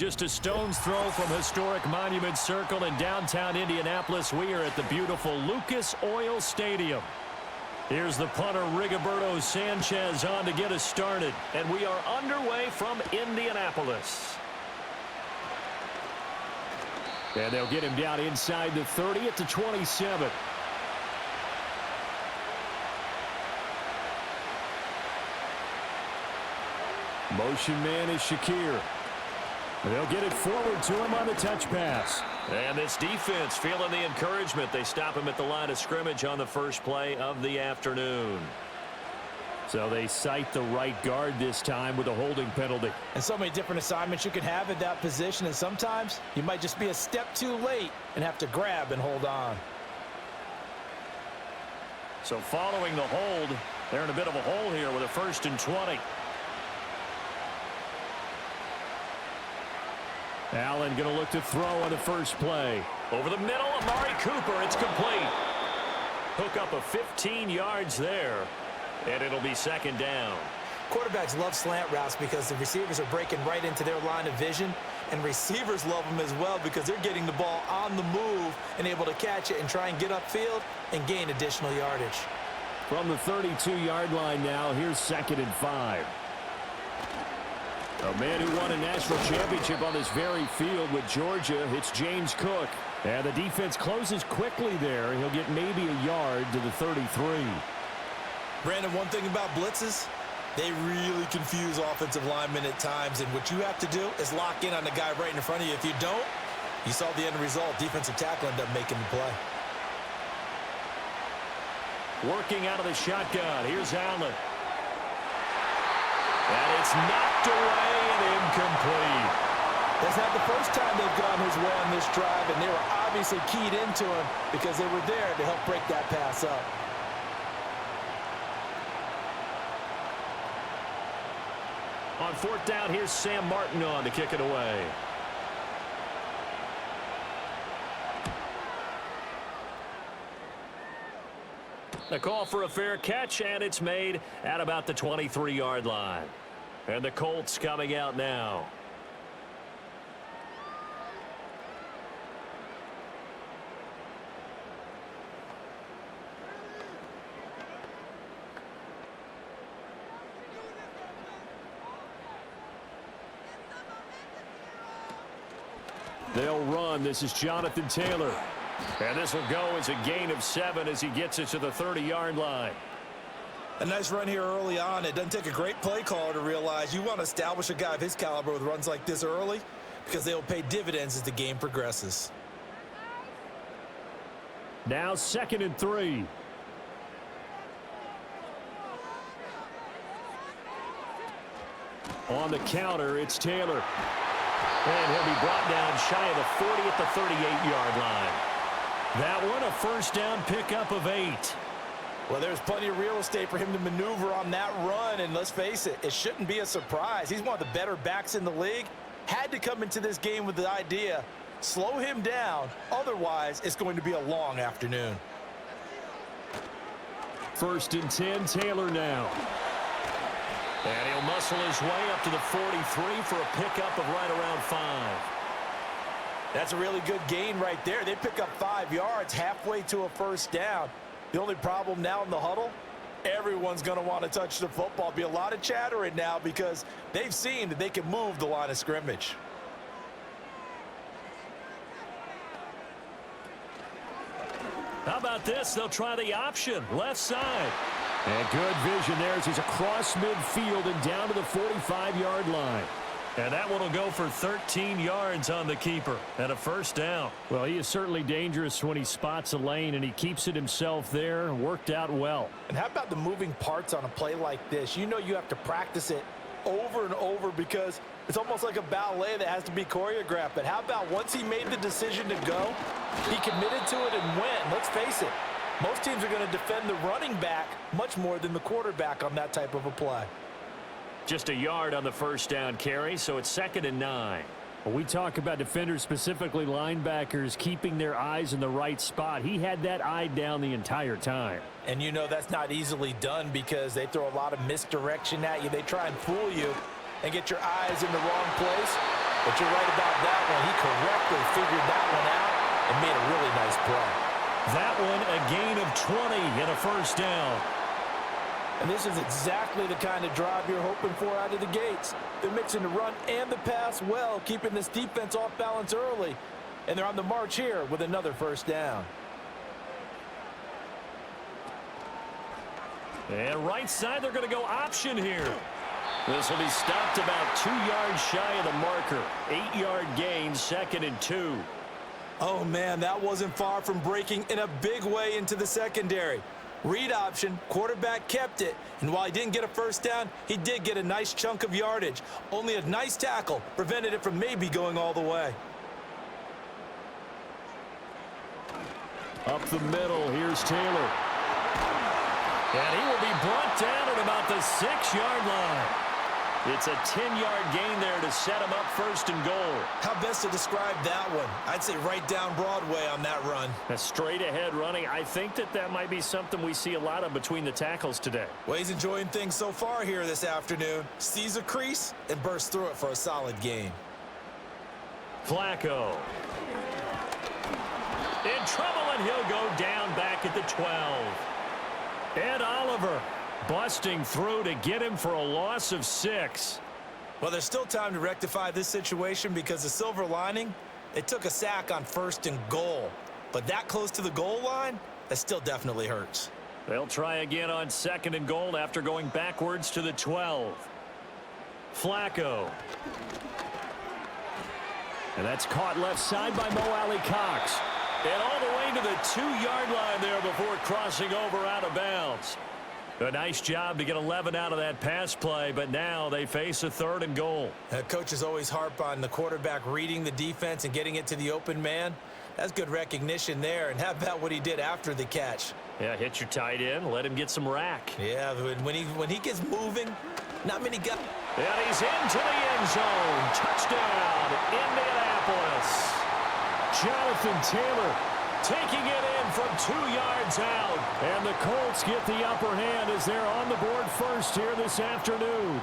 Just a stone's throw from historic Monument Circle in downtown Indianapolis. We are at the beautiful Lucas Oil Stadium. Here's the punter, Rigoberto Sanchez, on to get us started. And we are underway from Indianapolis. And they'll get him down inside the 30 at the 27. Motion man is Shakir. They'll get it forward to him on the touch pass. And this defense feeling the encouragement. They stop him at the line of scrimmage on the first play of the afternoon. So they cite the right guard this time with a holding penalty. And so many different assignments you can have at that position, and sometimes you might just be a step too late and have to grab and hold on. So following the hold, they're in a bit of a hole here with a 1st and 20. Allen going to look to throw on the first play. Over the middle, Amari Cooper. It's complete. Hook up of 15 yards there, and it'll be 2nd down. Quarterbacks love slant routes because the receivers are breaking right into their line of vision, and receivers love them as well because they're getting the ball on the move and able to catch it and try and get upfield and gain additional yardage. From the 32-yard line now, here's 2nd and 5. A man who won a national championship on this very field with Georgia, it's James Cook. And the defense closes quickly there. He'll get maybe a yard to the 33. Brandon, one thing about blitzes, they really confuse offensive linemen at times. And what you have to do is lock in on the guy right in front of you. If you don't, you saw the end result. Defensive tackle ended up making the play. Working out of the shotgun. Here's Allen. And it's knocked away and incomplete. That's not the first time they've gone his way on this drive, and they were obviously keyed into him because they were there to help break that pass up. On 4th down, here's Sam Martin on to kick it away. The call for a fair catch, and it's made at about the 23-yard line. And the Colts coming out now. They'll run. This is Jonathan Taylor. And this will go as a gain of 7 as he gets it to the 30-yard line. A nice run here early on. It doesn't take a great play caller to realize you want to establish a guy of his caliber with runs like this early because they will pay dividends as the game progresses. Now 2nd and 3. On the counter, it's Taylor. And he'll be brought down shy of the 40 at the 38-yard line. That one, a 1st down pickup of 8. Well, there's plenty of real estate for him to maneuver on that run, and let's face it, it shouldn't be a surprise. He's one of the better backs in the league. Had to come into this game with the idea, slow him down, otherwise it's going to be a long afternoon. 1st and 10, Taylor now. And he'll muscle his way up to the 43 for a pickup of right around 5. That's a really good gain right there. They pick up 5 yards halfway to a 1st down. The only problem now in the huddle, everyone's going to want to touch the football. Be a lot of chattering now because they've seen that they can move the line of scrimmage. How about this? They'll try the option, left side. And good vision there as he's across midfield and down to the 45-yard line. And that one will go for 13 yards on the keeper and a 1st down. Well, he is certainly dangerous when he spots a lane, and he keeps it himself there. Worked out well. And how about the moving parts on a play like this? You know you have to practice it over and over because it's almost like a ballet that has to be choreographed. But how about once he made the decision to go, he committed to it and went. Let's face it, most teams are going to defend the running back much more than the quarterback on that type of a play. Just a yard on the 1st down carry, so it's 2nd and 9. When we talk about defenders, specifically linebackers, keeping their eyes in the right spot, he had that eye down the entire time. And you know that's not easily done because they throw a lot of misdirection at you. They try and fool you and get your eyes in the wrong place. But you're right about that one. He correctly figured that one out and made a really nice play. That one a gain of 20 and a first down. And this is exactly the kind of drive you're hoping for out of the gates. They're mixing the run and the pass well, keeping this defense off balance early. And they're on the march here with another first down. And right side, they're going to go option here. This will be stopped about 2 yards shy of the marker. 8-yard gain, 2nd and 2. Oh, man, that wasn't far from breaking in a big way into the secondary. Read option, quarterback kept it, and while he didn't get a first down, he did get a nice chunk of yardage. Only a nice tackle prevented it from maybe going all the way. Up the middle, here's Taylor. And he will be brought down at about the 6-yard line. It's a 10-yard gain there to set him up 1st and goal. How best to describe that one? I'd say right down Broadway on that run. A straight-ahead running. I think that might be something we see a lot of between the tackles today. Well, he's enjoying things so far here this afternoon. Sees a crease and bursts through it for a solid gain. Flacco. In trouble, and he'll go down back at the 12. Ed Oliver busting through to get him for a loss of 6. Well, there's still time to rectify this situation because the silver lining, they took a sack on 1st and goal. But that close to the goal line, that still definitely hurts. They'll try again on 2nd and goal after going backwards to the 12. Flacco. And that's caught left side by Mo Alley Cox. And all the way to the 2-yard line there before crossing over out of bounds. A nice job to get 11 out of that pass play, but now they face a 3rd and goal. Coaches always harp on the quarterback reading the defense and getting it to the open man. That's good recognition there. And how about what he did after the catch? Yeah, hit your tight end, let him get some rack. Yeah, when he gets moving, not many guys. And he's into the end zone. Touchdown, Indianapolis. Jonathan Taylor taking it in from 2 yards out. And the Colts get the upper hand as they're on the board first here this afternoon.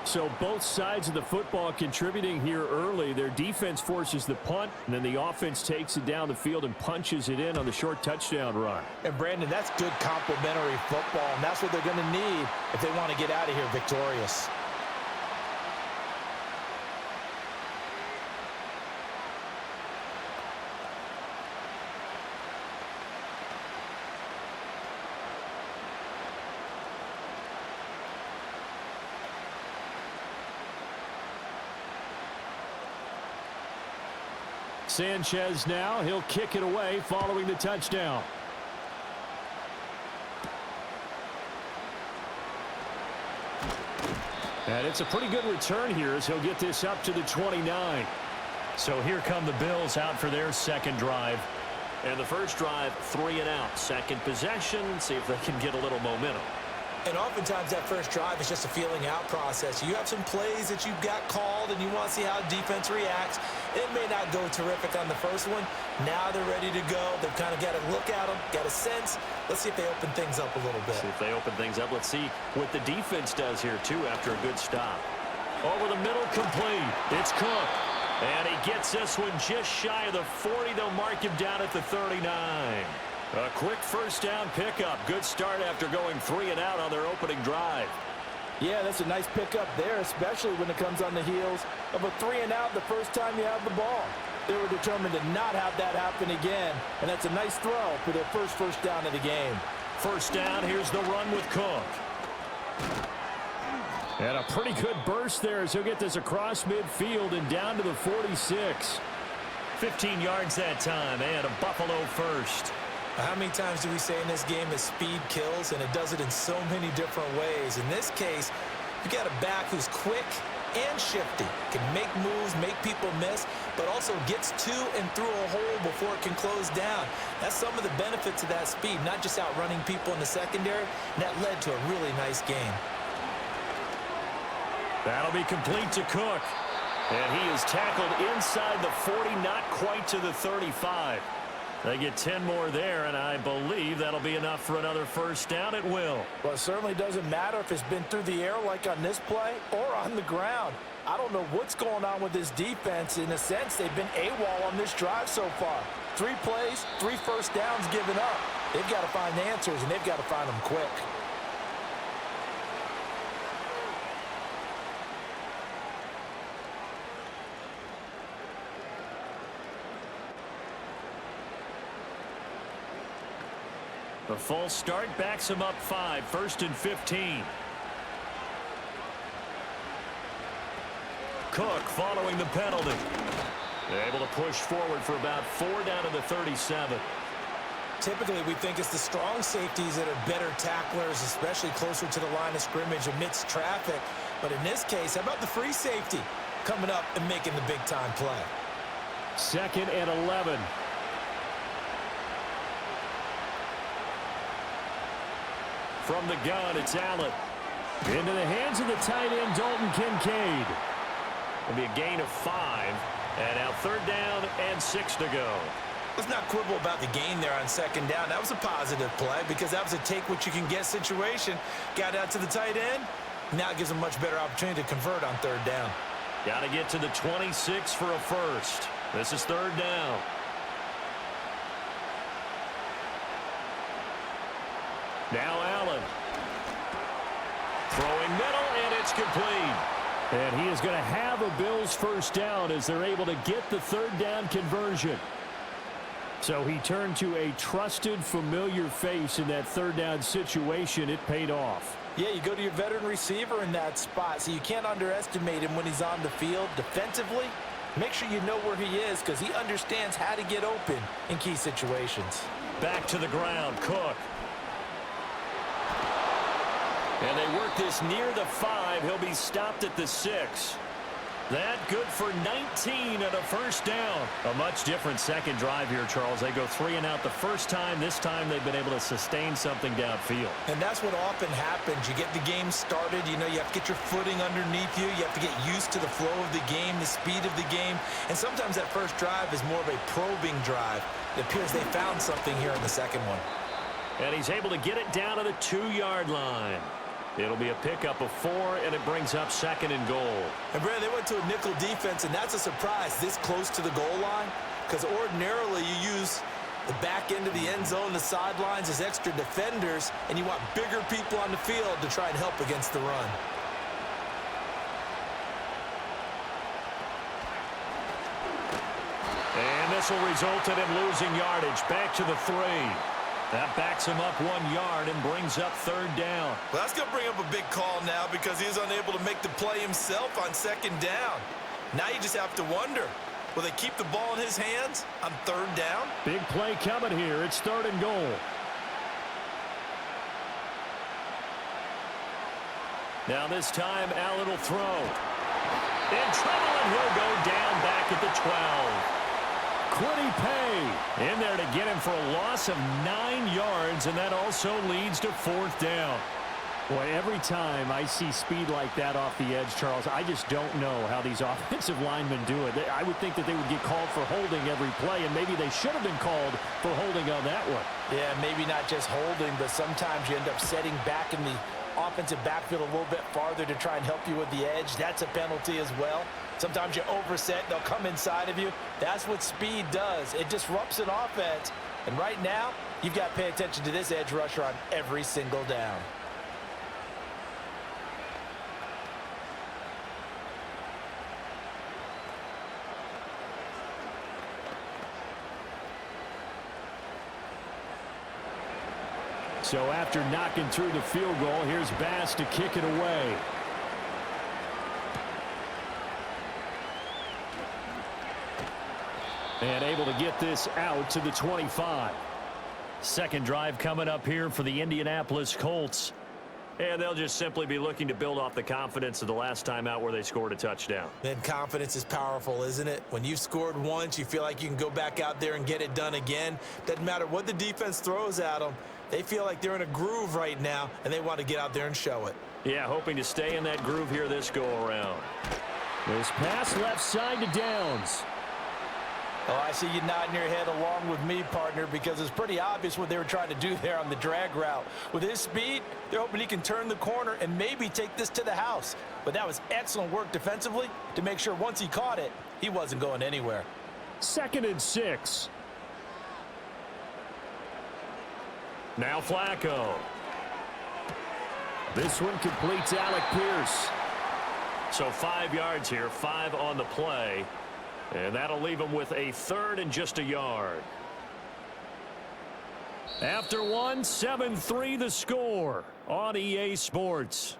So both sides of the football contributing here early. Their defense forces the punt, and then the offense takes it down the field and punches it in on the short touchdown run. And, Brandon, that's good complementary football, and that's what they're going to need if they want to get out of here victorious. Sanchez now, he'll kick it away following the touchdown. And it's a pretty good return here as he'll get this up to the 29. So here come the Bills out for their 2nd drive. And the first drive, 3 and out. 2nd possession, see if they can get a little momentum. And oftentimes that first drive is just a feeling out process. You have some plays that you've got called and you want to see how defense reacts. It may not go terrific on the first one. Now they're ready to go. They've kind of got to look at them, got a sense. Let's see if they open things up a little bit. See if they open things up. Let's see what the defense does here, too, after a good stop. Over the middle, complete. It's Cook. And he gets this one just shy of the 40. They'll mark him down at the 39. A quick first down pickup. Good start after going 3 and out on their opening drive. Yeah, that's a nice pickup there, especially when it comes on the heels of a 3 and out the first time you have the ball. They were determined to not have that happen again, and that's a nice throw for their first down of the game. First down, here's the run with Cook. And a pretty good burst there as he'll get this across midfield and down to the 46. 15 yards that time, and a Buffalo first. How many times do we say in this game that speed kills, and it does it in so many different ways? In this case, you got a back who's quick and shifty, can make moves, make people miss, but also gets to and through a hole before it can close down. That's some of the benefits of that speed, not just outrunning people in the secondary, and that led to a really nice game. That'll be complete to Cook. And he is tackled inside the 40, not quite to the 35. They get 10 more there, and I believe that'll be enough for another first down. It will. Well, it certainly doesn't matter if it's been through the air like on this play or on the ground. I don't know what's going on with this defense. In a sense, they've been AWOL on this drive so far. 3 plays, 3 first downs given up. They've got to find answers, and they've got to find them quick. The false start backs him up 5, 1st and 15. Cook following the penalty. They're able to push forward for about 4 down to the 37. Typically, we think it's the strong safeties that are better tacklers, especially closer to the line of scrimmage amidst traffic. But in this case, how about the free safety coming up and making the big-time play? 2nd and 11. From the gun, it's Allen. Into the hands of the tight end, Dalton Kincaid. It'll be a gain of 5. And now 3rd down and 6 to go. Let's not quibble about the gain there on 2nd down. That was a positive play because that was a take-what-you-can-get situation. Got out to the tight end. Now it gives them a much better opportunity to convert on 3rd down. Got to get to the 26 for a first. This is 3rd down. Now Allen. Throwing middle, and it's complete. And he is going to have a Bills first down as they're able to get the 3rd down conversion. So he turned to a trusted, familiar face in that 3rd down situation. It paid off. Yeah, you go to your veteran receiver in that spot, so you can't underestimate him when he's on the field defensively. Make sure you know where he is because he understands how to get open in key situations. Back to the ground, Cook. And they work this near the 5. He'll be stopped at the 6. That good for 19 and a first down. A much different second drive here, Charles. They go 3 and out the first time. This time they've been able to sustain something downfield. And that's what often happens. You get the game started. You know, you have to get your footing underneath you. You have to get used to the flow of the game, the speed of the game. And sometimes that first drive is more of a probing drive. It appears they found something here in the second one. And he's able to get it down to the 2-yard line. It'll be a pickup of 4, and it brings up 2nd and goal. And, Brad, they went to a nickel defense, and that's a surprise this close to the goal line because ordinarily you use the back end of the end zone, the sidelines as extra defenders, and you want bigger people on the field to try and help against the run. And this will result in him losing yardage. Back to the 3. That backs him up 1 yard and brings up 3rd down. Well, that's going to bring up a big call now because he's unable to make the play himself on 2nd down. Now you just have to wonder, will they keep the ball in his hands on 3rd down? Big play coming here. It's 3rd and goal. Now this time, Allen will throw. In trouble, and he'll go down back at the 12. Quiddy Pay in there to get him for a loss of 9 yards, and that also leads to 4th down. Boy, every time I see speed like that off the edge, Charles, I just don't know how these offensive linemen do it. I would think that they would get called for holding every play, and maybe they should have been called for holding on that one. Yeah, maybe not just holding, but sometimes you end up setting back in the offensive backfield a little bit farther to try and help you with the edge. That's a penalty as well. Sometimes you overset, they'll come inside of you. That's what speed does. It disrupts an offense. And right now, you've got to pay attention to this edge rusher on every single down. So after knocking through the field goal, here's Bass to kick it away. And able to get this out to the 25. Second drive coming up here for the Indianapolis Colts. And they'll just simply be looking to build off the confidence of the last time out where they scored a touchdown. Then confidence is powerful, isn't it? When you've scored once, you feel like you can go back out there and get it done again. Doesn't matter what the defense throws at them. They feel like they're in a groove right now, and they want to get out there and show it. Yeah, hoping to stay in that groove here this go-around. This pass left side to Downs. Oh, I see you nodding your head along with me, partner, because it's pretty obvious what they were trying to do there on the drag route. With his speed, they're hoping he can turn the corner and maybe take this to the house. But that was excellent work defensively to make sure once he caught it, he wasn't going anywhere. 2nd and 6. Now Flacco. This one completes Alec Pierce. So 5 yards here, 5 on the play. And that'll leave him with a 3rd and just a yard. After 1, 7-3 the score on EA Sports.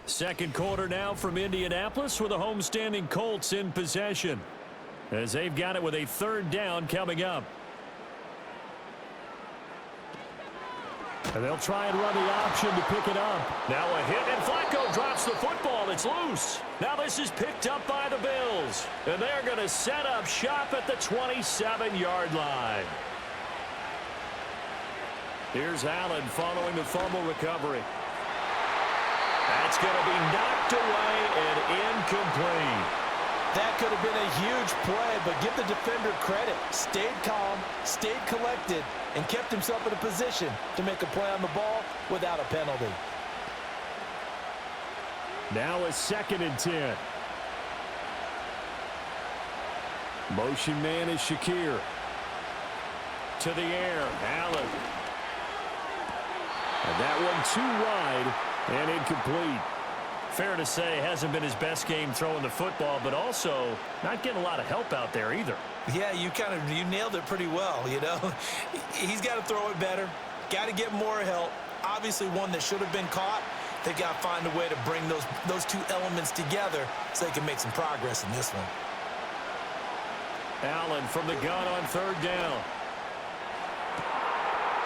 Second quarter now from Indianapolis with the homestanding Colts in possession, as they've got it with a 3rd down coming up. And they'll try and run the option to pick it up. Now a hit, and Flacco drops the football. It's loose. Now this is picked up by the Bills. And they're going to set up shop at the 27-yard line. Here's Allen following the fumble recovery. That's going to be knocked away and incomplete. That could have been a huge play, but give the defender credit. Stayed calm, stayed collected, and kept himself in a position to make a play on the ball without a penalty. Now a 2nd and 10. Motion man is Shakir. To the air, Allen. And that one too wide and incomplete. Fair to say, hasn't been his best game throwing the football, but also not getting a lot of help out there either. Yeah, you nailed it pretty well, you know. He's got to throw it better, got to get more help. Obviously one that should have been caught. They got to find a way to bring those two elements together so they can make some progress in this one. Allen from the gun on 3rd down.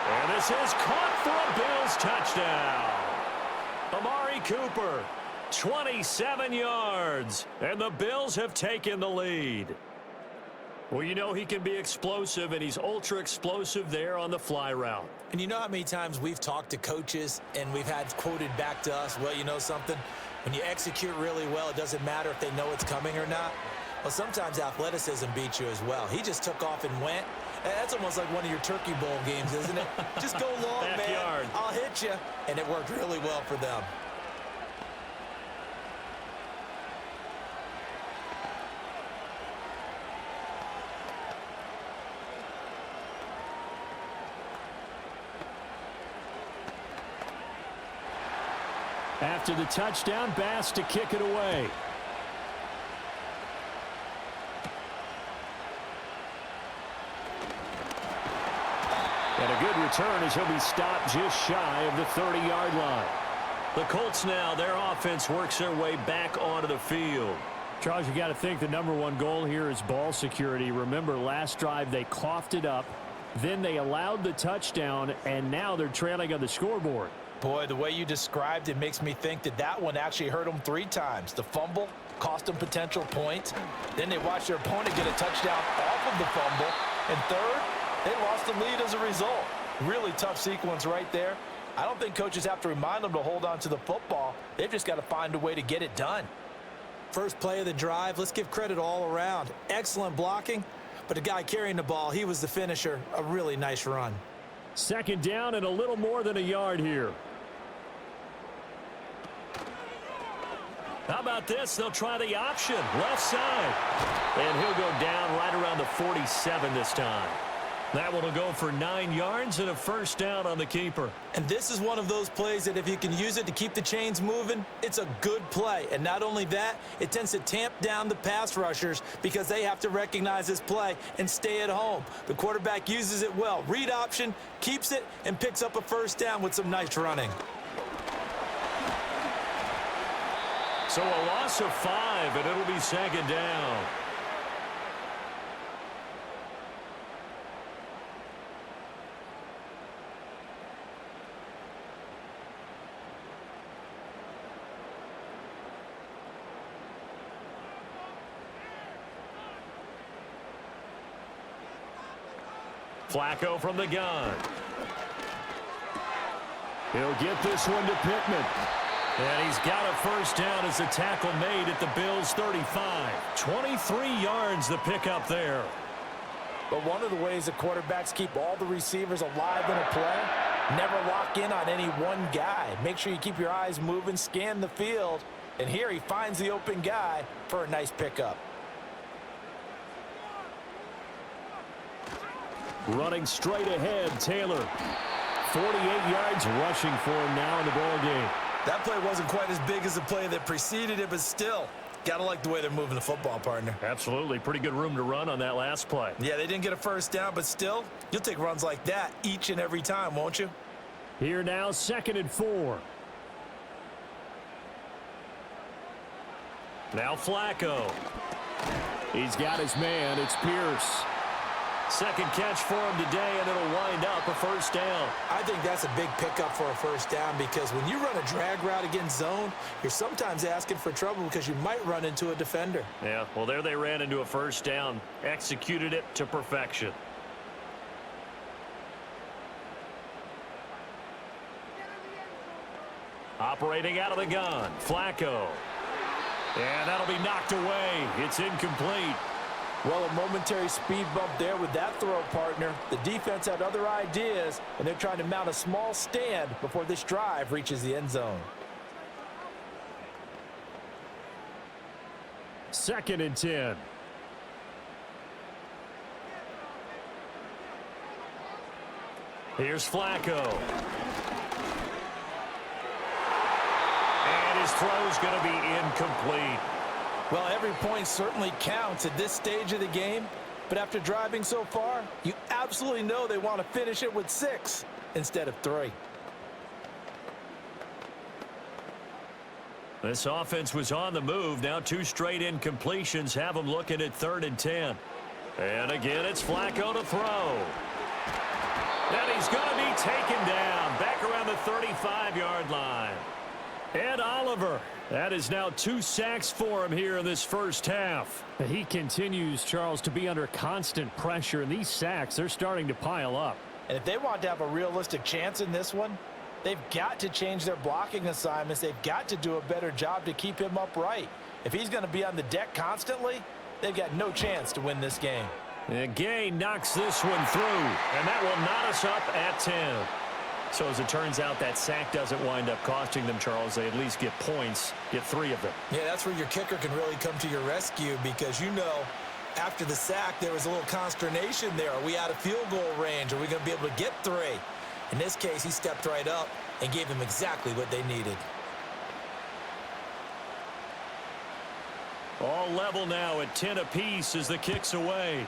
And this is caught for a Bills touchdown. Amari Cooper, 27 yards, and the Bills have taken the lead. Well, you know he can be explosive, and he's ultra-explosive there on the fly route. And you know how many times we've talked to coaches and we've had quoted back to us, well, you know something? When you execute really well, it doesn't matter if they know it's coming or not. Well, sometimes athleticism beats you as well. He just took off and went. That's almost like one of your Turkey Bowl games, isn't it? Just go long, Backyard. man. I'll hit you. And it worked really well for them. After the touchdown, Bass to kick it away. And a good return as he'll be stopped just shy of the 30-yard line. The Colts now, their offense works their way back onto the field. Charles, you got to think the #1 goal here is ball security. Remember, last drive they coughed it up, then they allowed the touchdown, and now they're trailing on the scoreboard. Boy, the way you described it makes me think that one actually hurt them 3 times. The fumble cost them potential points. Then they watched their opponent get a touchdown off of the fumble. And third, they lost the lead as a result. Really tough sequence right there. I don't think coaches have to remind them to hold on to the football. They've just got to find a way to get it done. First play of the drive, let's give credit all around. Excellent blocking, but the guy carrying the ball, he was the finisher. A really nice run. 2nd down and a little more than a yard here. How about this? They'll try the option. Left side. And he'll go down right around the 47 this time. That one will go for 9 yards and a 1st down on the keeper. And this is one of those plays that if you can use it to keep the chains moving, it's a good play. And not only that, it tends to tamp down the pass rushers because they have to recognize this play and stay at home. The quarterback uses it well. Read option, keeps it, and picks up a 1st down with some nice running. So a loss of 5, and it'll be 2nd down. Flacco from the gun. He'll get this one to Pittman. And he's got a first down as the tackle made at the Bills' 35. 23 yards the pickup there. But one of the ways the quarterbacks keep all the receivers alive in a play, never lock in on any one guy. Make sure you keep your eyes moving, scan the field. And here he finds the open guy for a nice pickup. Running straight ahead, Taylor. 48 yards rushing for him now in the ball game. That play wasn't quite as big as the play that preceded it, but still, gotta like the way they're moving the football, partner. Absolutely. Pretty good room to run on that last play. Yeah, they didn't get a first down, but still, you'll take runs like that each and every time, won't you? Here now, 2nd and 4. Now Flacco. He's got his man. It's Pierce. Second catch for him today, and it'll wind up a first down. I think that's a big pickup for a first down because when you run a drag route against zone, you're sometimes asking for trouble because you might run into a defender. Yeah, well, there they ran into a first down. Executed it to perfection. Operating out of the gun, Flacco. And that'll be knocked away. It's incomplete. Well, a momentary speed bump there with that throw, partner. The defense had other ideas, and they're trying to mount a small stand before this drive reaches the end zone. 2nd and 10. Here's Flacco. And his throw's going to be incomplete. Well, every point certainly counts at this stage of the game, but after driving so far, you absolutely know they want to finish it with 6 instead of 3. This offense was on the move. Now 2 straight incompletions have them looking at 3rd and 10. And again, it's Flacco to throw. And he's going to be taken down back around the 35-yard line. Ed Oliver. That is now 2 sacks for him here in this first half. He continues, Charles, to be under constant pressure, and these sacks, they're starting to pile up. And if they want to have a realistic chance in this one, they've got to change their blocking assignments. They've got to do a better job to keep him upright. If he's going to be on the deck constantly, they've got no chance to win this game. And Gay knocks this one through, and that will knot us up at 10. So as it turns out, that sack doesn't wind up costing them, Charles. They at least get points, get 3 of them. Yeah, that's where your kicker can really come to your rescue because, you know, after the sack, there was a little consternation there. Are we out of field goal range? Are we going to be able to get 3? In this case, he stepped right up and gave them exactly what they needed. All level now at 10 apiece as the kick's away.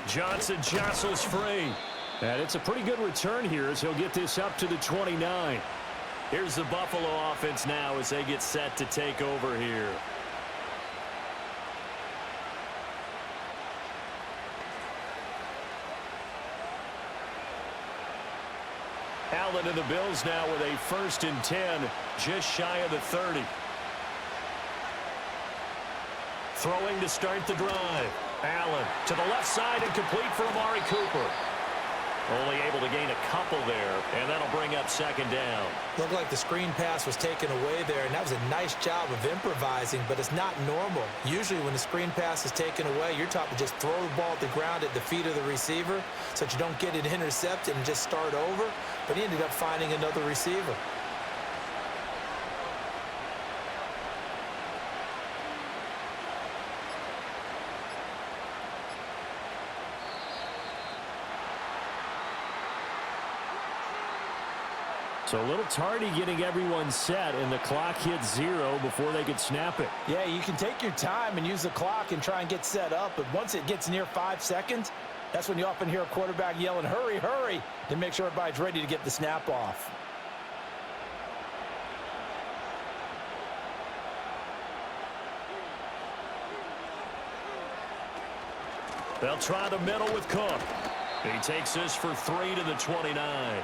Johnson jostles free. And it's a pretty good return here as he'll get this up to the 29. Here's the Buffalo offense now as they get set to take over here. Allen and the Bills now with a 1st and 10, just shy of the 30. Throwing to start the drive. Allen to the left side and complete for Amari Cooper. Only able to gain a couple there, and that'll bring up 2nd down. Looked like the screen pass was taken away there, and that was a nice job of improvising, but it's not normal. Usually when the screen pass is taken away, you're taught to just throw the ball at the ground at the feet of the receiver so that you don't get it intercepted and just start over, but he ended up finding another receiver. So a little tardy getting everyone set, and the clock hits 0 before they could snap it. Yeah, you can take your time and use the clock and try and get set up, but once it gets near 5 seconds, that's when you often hear a quarterback yelling, hurry, hurry, to make sure everybody's ready to get the snap off. They'll try the middle with Cook. He takes this for 3 to the 29.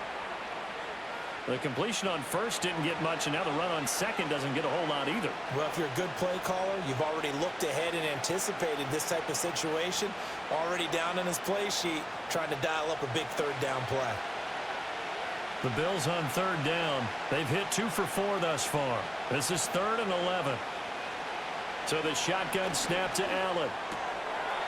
The completion on first didn't get much, and now the run on second doesn't get a whole lot either. Well, if you're a good play caller, you've already looked ahead and anticipated this type of situation. Already down on his play sheet, trying to dial up a big third down play. The Bills on third down. They've hit 2 for 4 thus far. This is 3rd and 11. So the shotgun snap to Allen.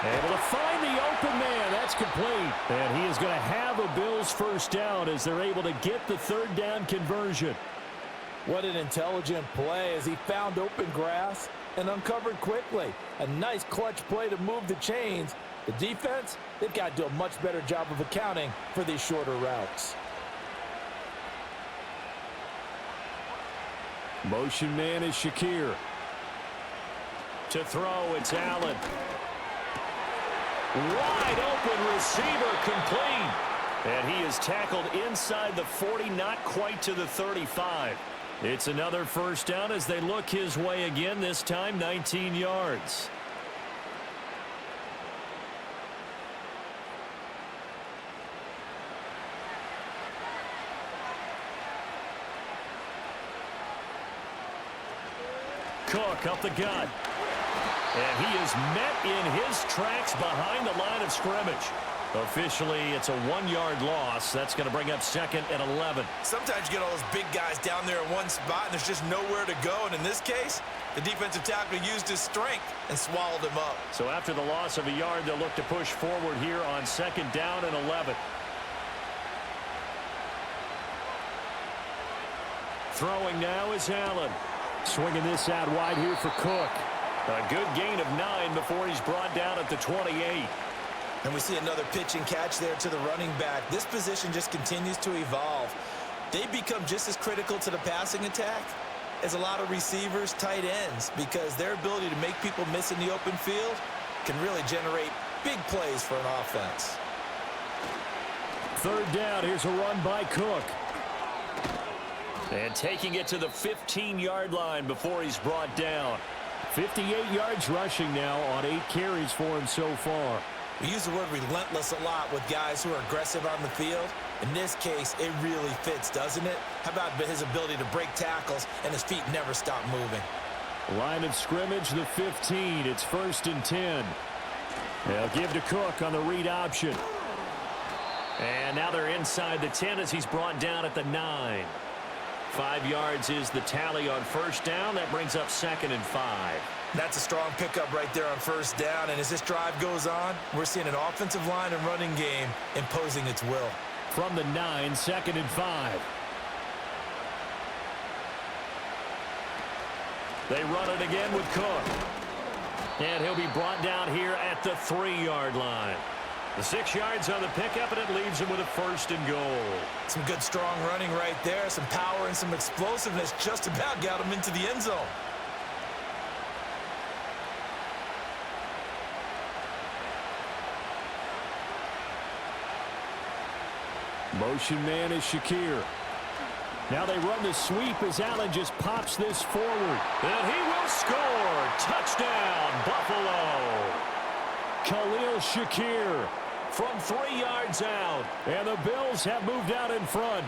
Able to find the open man. That's complete. And he is going to have a Bills first down as they're able to get the third down conversion. What an intelligent play as he found open grass and uncovered quickly. A nice clutch play to move the chains. The defense, they've got to do a much better job of accounting for these shorter routes. Motion man is Shakir. To throw, it's Allen. Wide open receiver, complete. And he is tackled inside the 40, not quite to the 35. It's another first down as they look his way again, this time 19 yards. Cook up the gut. And he is met in his tracks behind the line of scrimmage. Officially, it's a 1-yard loss. That's going to bring up 2nd and 11. Sometimes you get all those big guys down there in one spot, and there's just nowhere to go. And in this case, the defensive tackle used his strength and swallowed him up. So after the loss of a yard, they'll look to push forward here on 2nd down and 11. Throwing now is Allen. Swinging this out wide here for Cook. A good gain of 9 before he's brought down at the 28. And we see another pitch and catch there to the running back. This position just continues to evolve. They become just as critical to the passing attack as a lot of receivers, tight ends, because their ability to make people miss in the open field can really generate big plays for an offense. 3rd down. Here's a run by Cook. And taking it to the 15-yard line before he's brought down. 58 yards rushing now on 8 carries for him so far. We use the word relentless a lot with guys who are aggressive on the field. In this case, it really fits, doesn't it? How about his ability to break tackles and his feet never stop moving? Line of scrimmage, the 15. It's 1st and 10. They'll give to Cook on the read option. And now they're inside the 10 as he's brought down at the 9. 5 yards is the tally on 1st down. That brings up 2nd and 5. That's a strong pickup right there on 1st down. And as this drive goes on, we're seeing an offensive line and running game imposing its will. From the 9, 2nd and 5. They run it again with Cook. And he'll be brought down here at the 3-yard line. The 6 yards on the pickup, and it leaves him with a 1st and goal. Some good, strong running right there. Some power and some explosiveness just about got him into the end zone. Motion man is Shakir. Now they run the sweep as Allen just pops this forward. And he will score. Touchdown, Buffalo. Khalil Shakir from 3 yards out. And the Bills have moved out in front.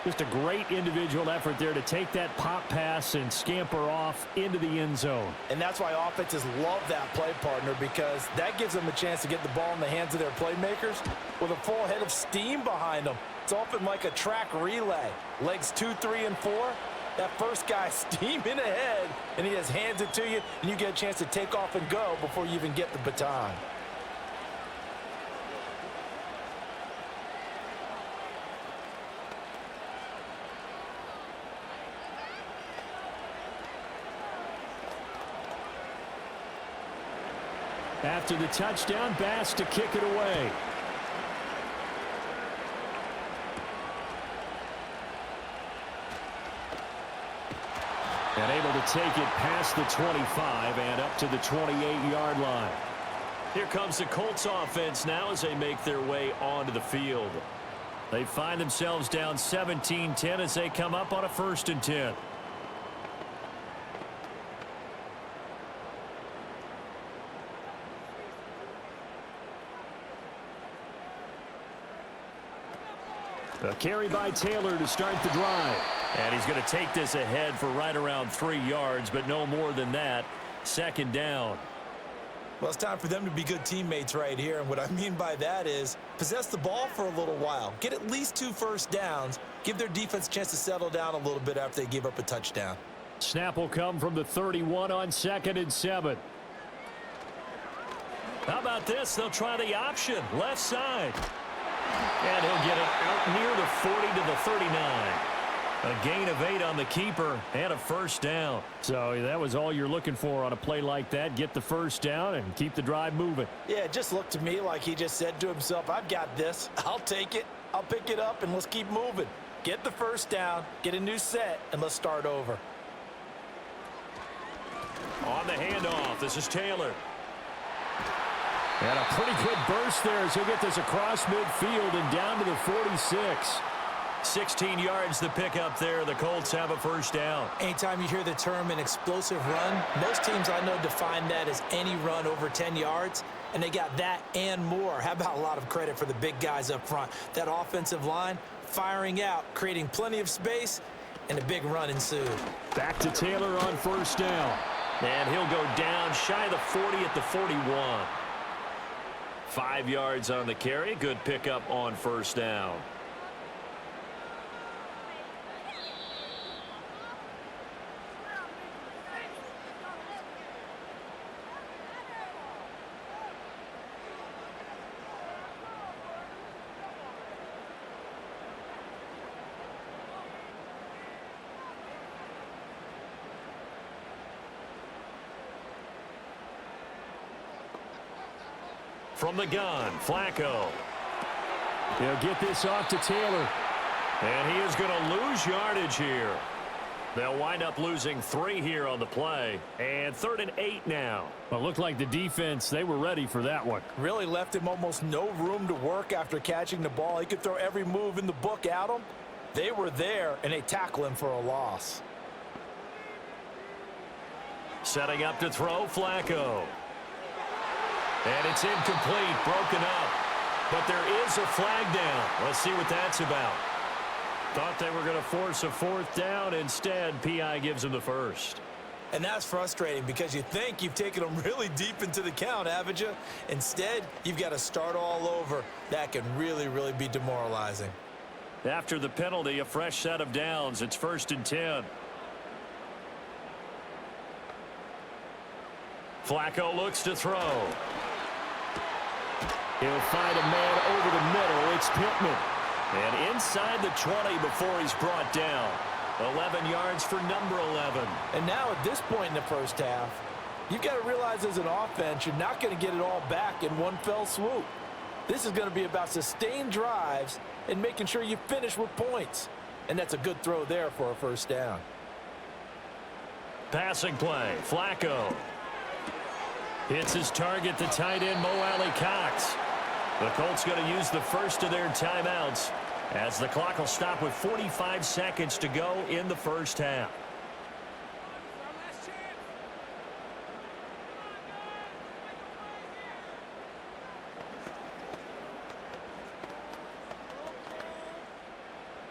Just a great individual effort there to take that pop pass and scamper off into the end zone. And that's why offenses love that play, partner, because that gives them a chance to get the ball in the hands of their playmakers with a full head of steam behind them. It's often like a track relay. Legs 2, 3, and 4. That first guy steaming ahead, and he just hands it to you, and you get a chance to take off and go before you even get the baton. After the touchdown, Bass to kick it away. And able to take it past the 25 and up to the 28-yard line. Here comes the Colts offense now as they make their way onto the field. They find themselves down 17-10 as they come up on a 1st and 10. A carry by Taylor to start the drive. And he's going to take this ahead for right around 3 yards, but no more than that. Second down. Well, it's time for them to be good teammates right here. And what I mean by that is possess the ball for a little while. Get at least 2 first downs. Give their defense a chance to settle down a little bit after they give up a touchdown. Snap will come from the 31 on 2nd and 7. How about this? They'll try the option. Left side. And he'll get it out near the 40 to the 39. A gain of 8 on the keeper and a first down. So that was all you're looking for on a play like that. Get the first down and keep the drive moving. Yeah, it just looked to me like he just said to himself, I've got this. I'll take it. I'll pick it up, and let's keep moving. Get the first down, get a new set, and let's start over. On the handoff, this is Taylor. And a pretty good burst there as he'll get this across midfield and down to the 46. 16 yards the pickup there. The Colts have a first down. Anytime you hear the term an explosive run, most teams I know define that as any run over 10 yards, and they got that and more. How about a lot of credit for the big guys up front? That offensive line firing out, creating plenty of space, and a big run ensued. Back to Taylor on first down. And he'll go down shy of the 40 at the 41. 5 yards on the carry. Good pickup on first down. From the gun, Flacco. He'll get this off to Taylor. And he is going to lose yardage here. They'll wind up losing 3 here on the play. And 3rd and 8 now. Well, it looked like the defense, they were ready for that one. Really left him almost no room to work after catching the ball. He could throw every move in the book at him. They were there, and they tackle him for a loss. Setting up to throw, Flacco. And it's incomplete, broken up. But there is a flag down. Let's see what that's about. Thought they were going to force a 4th down. Instead, P.I. gives them the first. And that's frustrating because you think you've taken them really deep into the count, haven't you? Instead, you've got to start all over. That can really, really be demoralizing. After the penalty, a fresh set of downs. It's 1st and 10. Flacco looks to throw. He'll find a man over the middle. It's Pittman. And inside the 20 before he's brought down. 11 yards for number 11. And now at this point in the first half, you've got to realize as an offense, you're not going to get it all back in one fell swoop. This is going to be about sustained drives and making sure you finish with points. And that's a good throw there for a first down. Passing play, Flacco. Hits his target, the tight end, Mo Alley-Cox. The Colts going to use the first of their timeouts as the clock will stop with 45 seconds to go in the first half.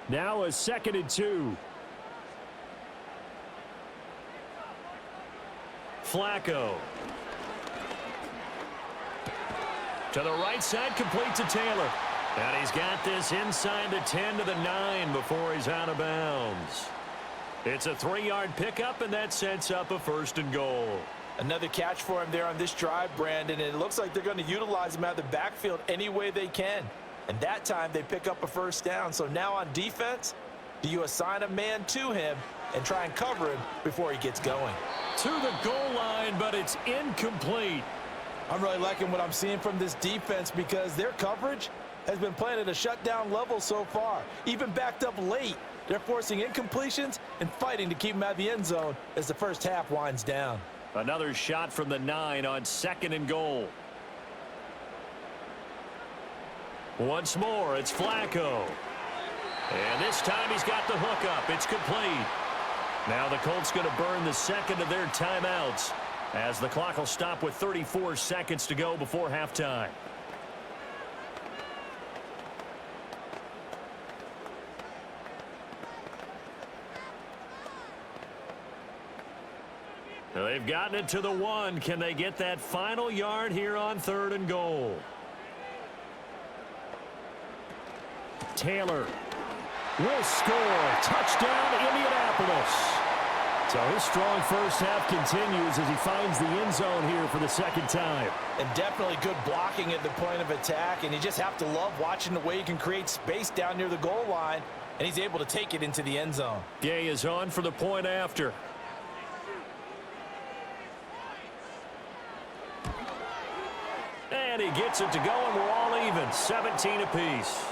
Now a 2nd and 2. Flacco. To the right side, complete to Taylor. And he's got this inside the 10 to the 9 before he's out of bounds. It's a 3-yard pickup, and that sets up a 1st and goal. Another catch for him there on this drive, Brandon, and it looks like they're going to utilize him out of the backfield any way they can. And that time they pick up a first down. So now on defense, do you assign a man to him and try and cover him before he gets going? To the goal line, but it's incomplete. I'm really liking what I'm seeing from this defense because their coverage has been playing at a shutdown level so far. Even backed up late, they're forcing incompletions and fighting to keep them out of the end zone as the first half winds down. Another shot from the 9 on 2nd and goal. Once more, it's Flacco. And this time he's got the hook up. It's complete. Now the Colts going to burn the 2nd of their timeouts as the clock will stop with 34 seconds to go before halftime. They've gotten it to the 1. Can they get that final yard here on 3rd and goal? Taylor will score. Touchdown, Indianapolis. So his strong first half continues as he finds the end zone here for the second time. And definitely good blocking at the point of attack, and you just have to love watching the way he can create space down near the goal line, and he's able to take it into the end zone. Gay is on for the point after. And he gets it to go, and we're all even, 17 apiece.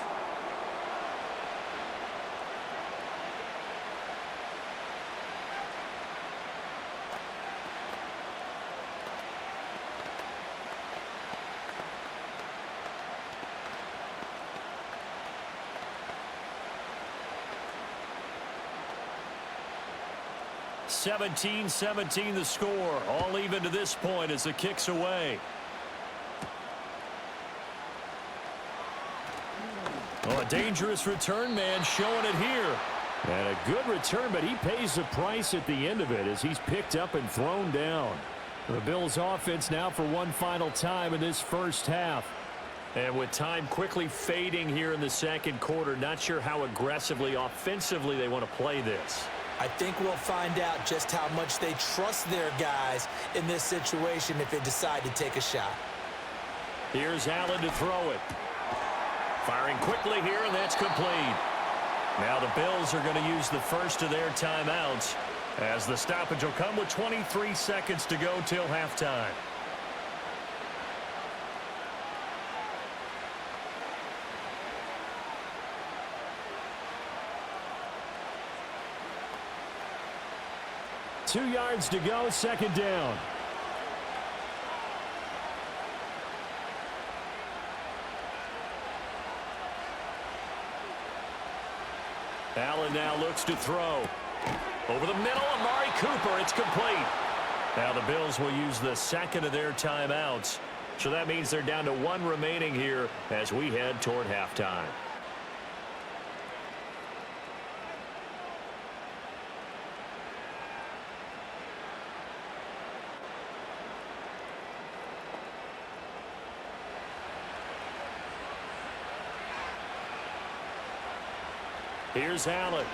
(17-17) the score. All even to this point as the kick's away. Oh, a dangerous return man showing it here. And a good return, but he pays the price at the end of it as he's picked up and thrown down. The Bills offense now for one final time in this first half. And with time quickly fading here in the second quarter, not sure how aggressively, offensively they want to play this. I think we'll find out just how much they trust their guys in this situation if they decide to take a shot. Here's Allen to throw it. Firing quickly here, and that's complete. Now the Bills are going to use the first of their timeouts as the stoppage will come with 23 seconds to go till halftime. Two yards to go, second down. Allen now looks to throw. Over the middle, Amari Cooper, it's complete. Now the Bills will use the second of their timeouts. So that means they're down to one remaining here as we head toward halftime. Here's Allen.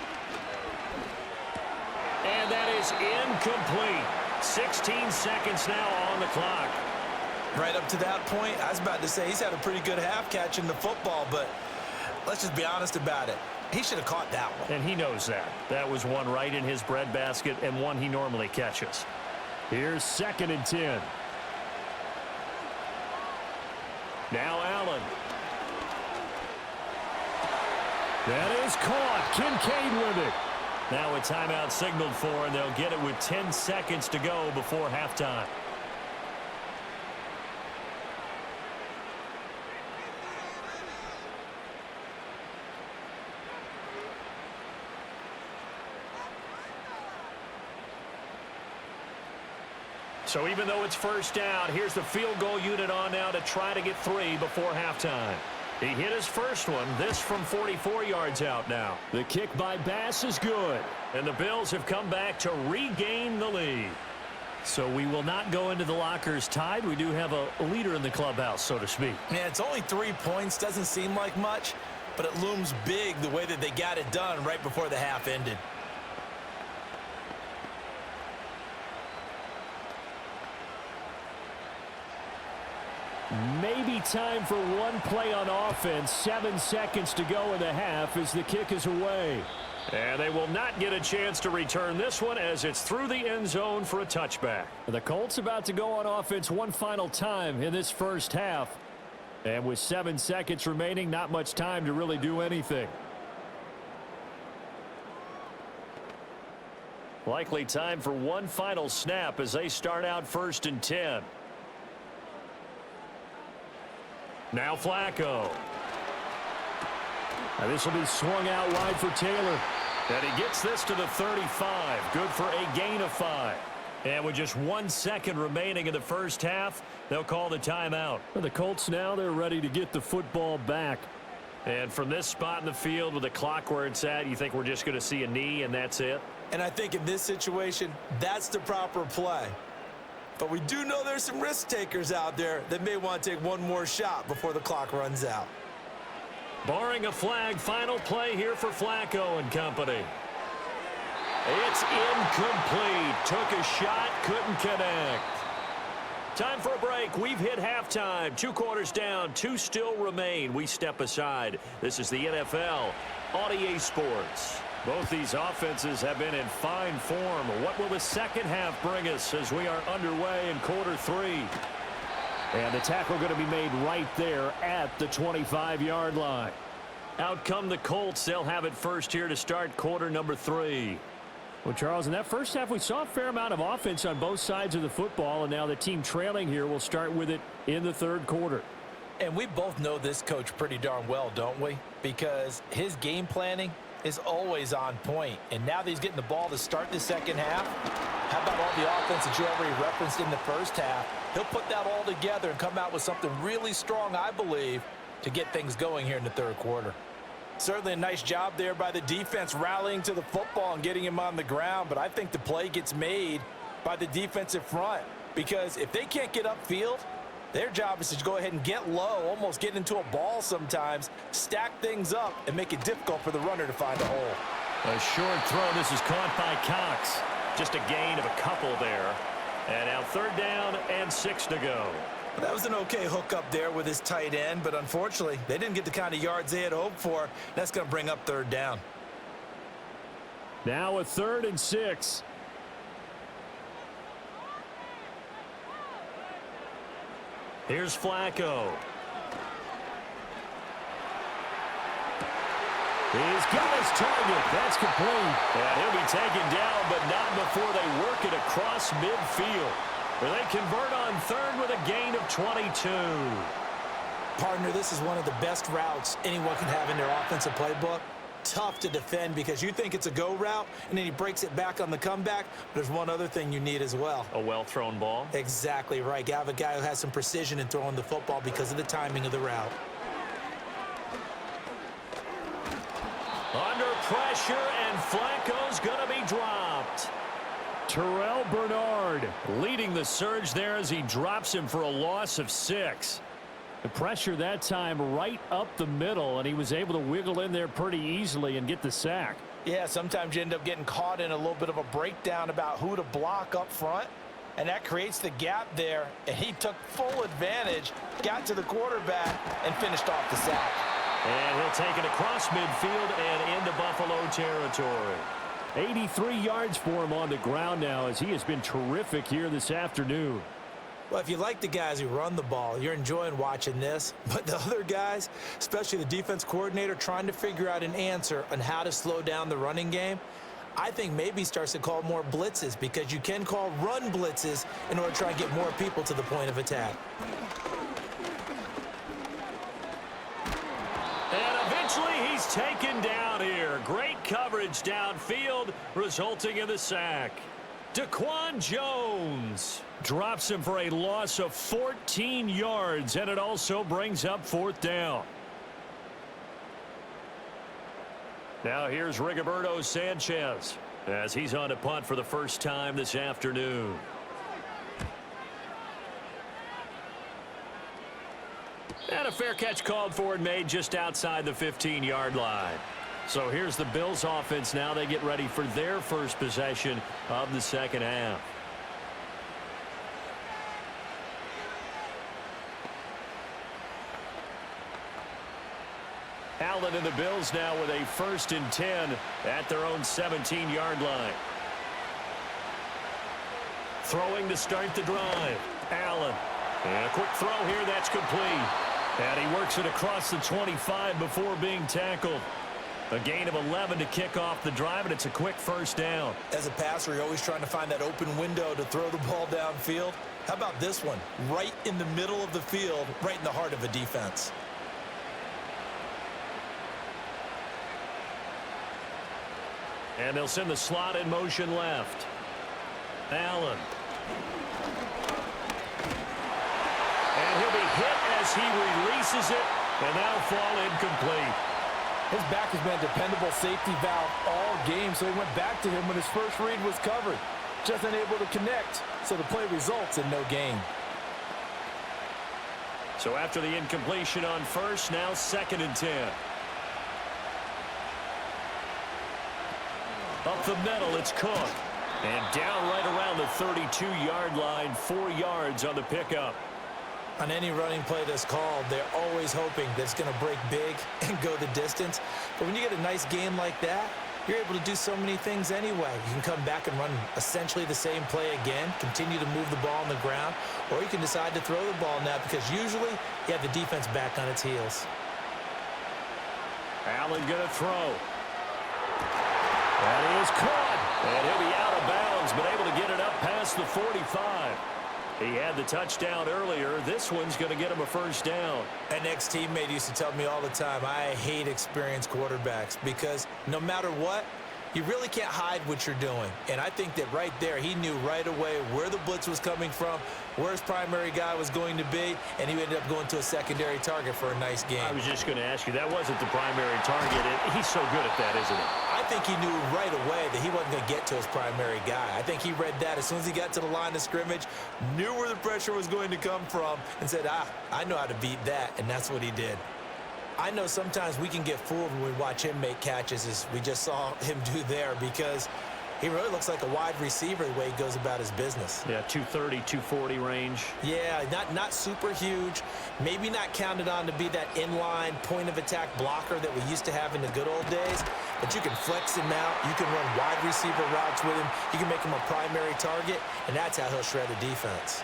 And that is incomplete. 16 seconds now on the clock. Right up to that point, I was about to say he's had a pretty good half catching the football, but let's just be honest about it. He should have caught that one. And he knows that. That was one right in his breadbasket and one he normally catches. Here's 2nd and 10. Now Allen. That is caught. Kincaid with it. Now a timeout signaled for, and they'll get it with 10 seconds to go before halftime. So even though it's first down, here's the field goal unit on now to try to get 3 before halftime. He hit his first one, this from 44 yards out now. The kick by Bass is good, and the Bills have come back to regain the lead. So we will not go into the lockers tied. We do have a leader in the clubhouse, so to speak. Yeah, it's only 3 points. Doesn't seem like much, but it looms big the way that they got it done right before the half ended. Maybe time for one play on offense. 7 seconds to go in the half as the kick is away. And they will not get a chance to return this one as it's through the end zone for a touchback. The Colts about to go on offense one final time in this first half. And with 7 seconds remaining, not much time to really do anything. Likely time for one final snap as they start out 1st and 10. Now Flacco. Now this will be swung out wide for Taylor. And he gets this to the 35. Good for a gain of 5. And with just 1 second remaining in the first half, they'll call the timeout. For the Colts now, they're ready to get the football back. And from this spot in the field with the clock where it's at, you think we're just going to see a knee and that's it? And I think in this situation, that's the proper play. But we do know there's some risk takers out there that may want to take one more shot before the clock runs out. Barring a flag, final play here for Flacco and company. It's incomplete. Took a shot, couldn't connect. Time for a break. We've hit halftime. 2 quarters down, 2 still remain. We step aside. This is the NFL on EA Sports. Both these offenses have been in fine form. What will the second half bring us as we are underway in quarter 3? And the tackle going to be made right there at the 25-yard line. Out come the Colts. They'll have it first here to start quarter number 3. Well, Charles, in that first half, we saw a fair amount of offense on both sides of the football, and now the team trailing here will start with it in the third quarter. And we both know this coach pretty darn well, don't we? Because his game planning is always on point. And now that he's getting the ball to start the second half, how about all the offense that you already referenced in the first half? He'll put that all together and come out with something really strong, I believe, to get things going here in the third quarter. Certainly a nice job there by the defense rallying to the football and getting him on the ground, but I think the play gets made by the defensive front because if they can't get upfield, their job is to go ahead and get low, almost get into a ball sometimes, stack things up, and make it difficult for the runner to find a hole. A short throw. This is caught by Cox. Just a gain of a couple there. And now third down and 6 to go. That was an okay hook up there with his tight end, but unfortunately, they didn't get the kind of yards they had hoped for. That's going to bring up third down. Now a 3rd and 6. Here's Flacco. He's got his target. That's complete. And he'll be taken down, but not before they work it across midfield. They convert on 3rd with a gain of 22. Partner, this is one of the best routes anyone can have in their offensive playbook. Tough to defend because you think it's a go route, and then he breaks it back on the comeback. But there's one other thing you need as well. A well-thrown ball? Exactly right. You have a guy who has some precision in throwing the football because of the timing of the route. Under pressure, and Flacco's going to be dropped. Terrell Bernard leading the surge there as he drops him for a loss of 6. The pressure that time right up the middle, and he was able to wiggle in there pretty easily and get the sack. Yeah, sometimes you end up getting caught in a little bit of a breakdown about who to block up front, and that creates the gap there, and he took full advantage, got to the quarterback, and finished off the sack. And he'll take it across midfield and into Buffalo territory. 83 yards for him on the ground now as he has been terrific here this afternoon. Well, if you like the guys who run the ball, you're enjoying watching this. But the other guys, especially the defense coordinator, trying to figure out an answer on how to slow down the running game, I think maybe he starts to call more blitzes because you can call run blitzes in order to try and get more people to the point of attack. And eventually he's taken down here. Great coverage downfield, resulting in the sack. Daquan Jones drops him for a loss of 14 yards, and it also brings up 4th down. Now here's Rigoberto Sanchez as he's on to punt for the first time this afternoon. And a fair catch called for and made just outside the 15-yard line. So here's the Bills offense now. They get ready for their first possession of the second half. Allen and the Bills now with a 1st and 10 at their own 17-yard line. Throwing to start the drive. Allen. And a quick throw here. That's complete. And he works it across the 25 before being tackled. A gain of 11 to kick off the drive, and it's a quick 1st down. As a passer, you're always trying to find that open window to throw the ball downfield. How about this one? Right in the middle of the field, right in the heart of a defense. And they'll send the slot in motion left. Allen. And he'll be hit as he releases it, and that'll fall incomplete. His back has been a dependable safety valve all game, so he went back to him when his first read was covered. Just unable to connect, so the play results in no gain. So after the incompletion on first, now 2nd and 10. Up the middle, it's Cook. And down right around the 32-yard line, 4 yards on the pickup. On any running play that's called, they're always hoping that it's going to break big and go the distance. But when you get a nice game like that, you're able to do so many things anyway. You can come back and run essentially the same play again, continue to move the ball on the ground, or you can decide to throw the ball now because usually you have the defense back on its heels. Allen going to throw. That is caught. And he'll be out of bounds, but able to get it up past the 45. He had the touchdown earlier. This one's going to get him a first down. An ex-teammate used to tell me all the time, I hate experienced quarterbacks because no matter what, you really can't hide what you're doing. And I think that right there, he knew right away where the blitz was coming from, where his primary guy was going to be, and he ended up going to a secondary target for a nice game. I was just going to ask you, that wasn't the primary target. He's so good at that, isn't he? I think he knew right away that he wasn't going to get to his primary guy. I think he read that as soon as he got to the line of scrimmage, knew where the pressure was going to come from, and said, I know how to beat that, and that's what he did. I know sometimes we can get fooled when we watch him make catches, as we just saw him do there, because he really looks like a wide receiver the way he goes about his business. Yeah, 230, 240 range. Yeah, not super huge. Maybe not counted on to be that inline point-of-attack blocker that we used to have in the good old days, but you can flex him out. You can run wide receiver routes with him. You can make him a primary target, and that's how he'll shred the defense.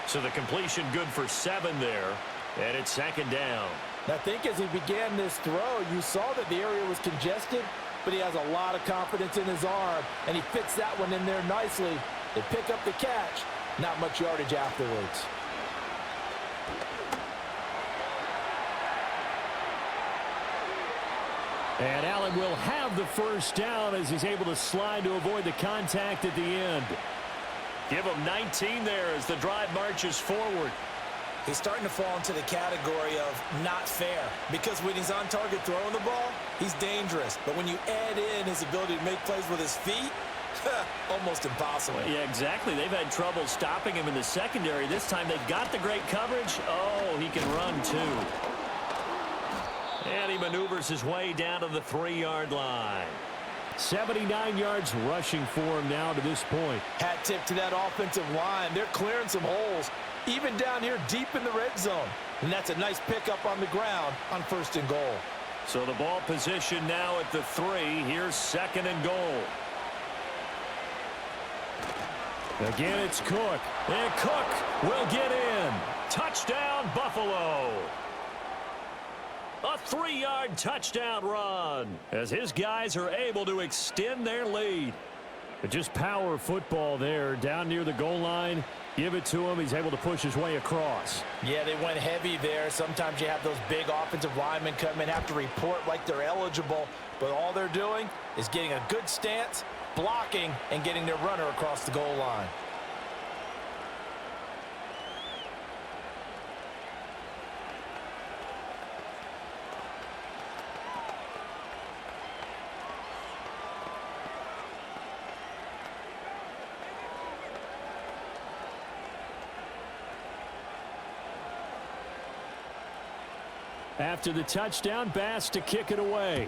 So the completion good for 7 there, and it's 2nd down. I think as he began this throw, you saw that the area was congested, but he has a lot of confidence in his arm, and he fits that one in there nicely. They pick up the catch, not much yardage afterwards. And Allen will have the first down as he's able to slide to avoid the contact at the end. Give him 19 there as the drive marches forward. He's starting to fall into the category of not fair, because when he's on target throwing the ball, he's dangerous. But when you add in his ability to make plays with his feet, almost impossible. Yeah, exactly. They've had trouble stopping him in the secondary. This time they've got the great coverage. Oh, he can run too. And he maneuvers his way down to the 3-yard line. 79 yards rushing for him now to this point. Hat tip to that offensive line. They're clearing some holes, even down here deep in the red zone. And that's a nice pickup on the ground on 1st and goal. So the ball position now at the 3. Here's 2nd and goal. Again, it's Cook. And Cook will get in. Touchdown, Buffalo. A 3-yard touchdown run as his guys are able to extend their lead. But just power football there down near the goal line. Give it to him. He's able to push his way across. Yeah, they went heavy there. Sometimes you have those big offensive linemen come in, have to report like they're eligible. But all they're doing is getting a good stance, blocking, and getting their runner across the goal line. After the touchdown, Bass to kick it away.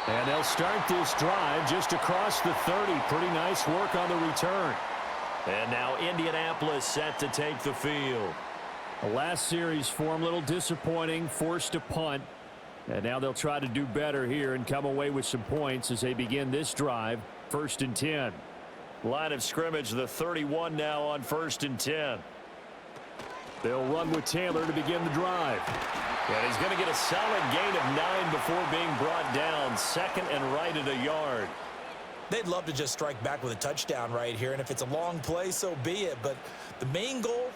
And they'll start this drive just across the 30. Pretty nice work on the return. And now Indianapolis set to take the field. The last series for him, a little disappointing, forced a punt. And now they'll try to do better here and come away with some points as they begin this drive. 1st and 10. Line of scrimmage, the 31 now on 1st and 10. They'll run with Taylor to begin the drive. And he's going to get a solid gain of 9 before being brought down. 2nd and right at a yard. They'd love to just strike back with a touchdown right here, and if it's a long play, so be it. But the main goal,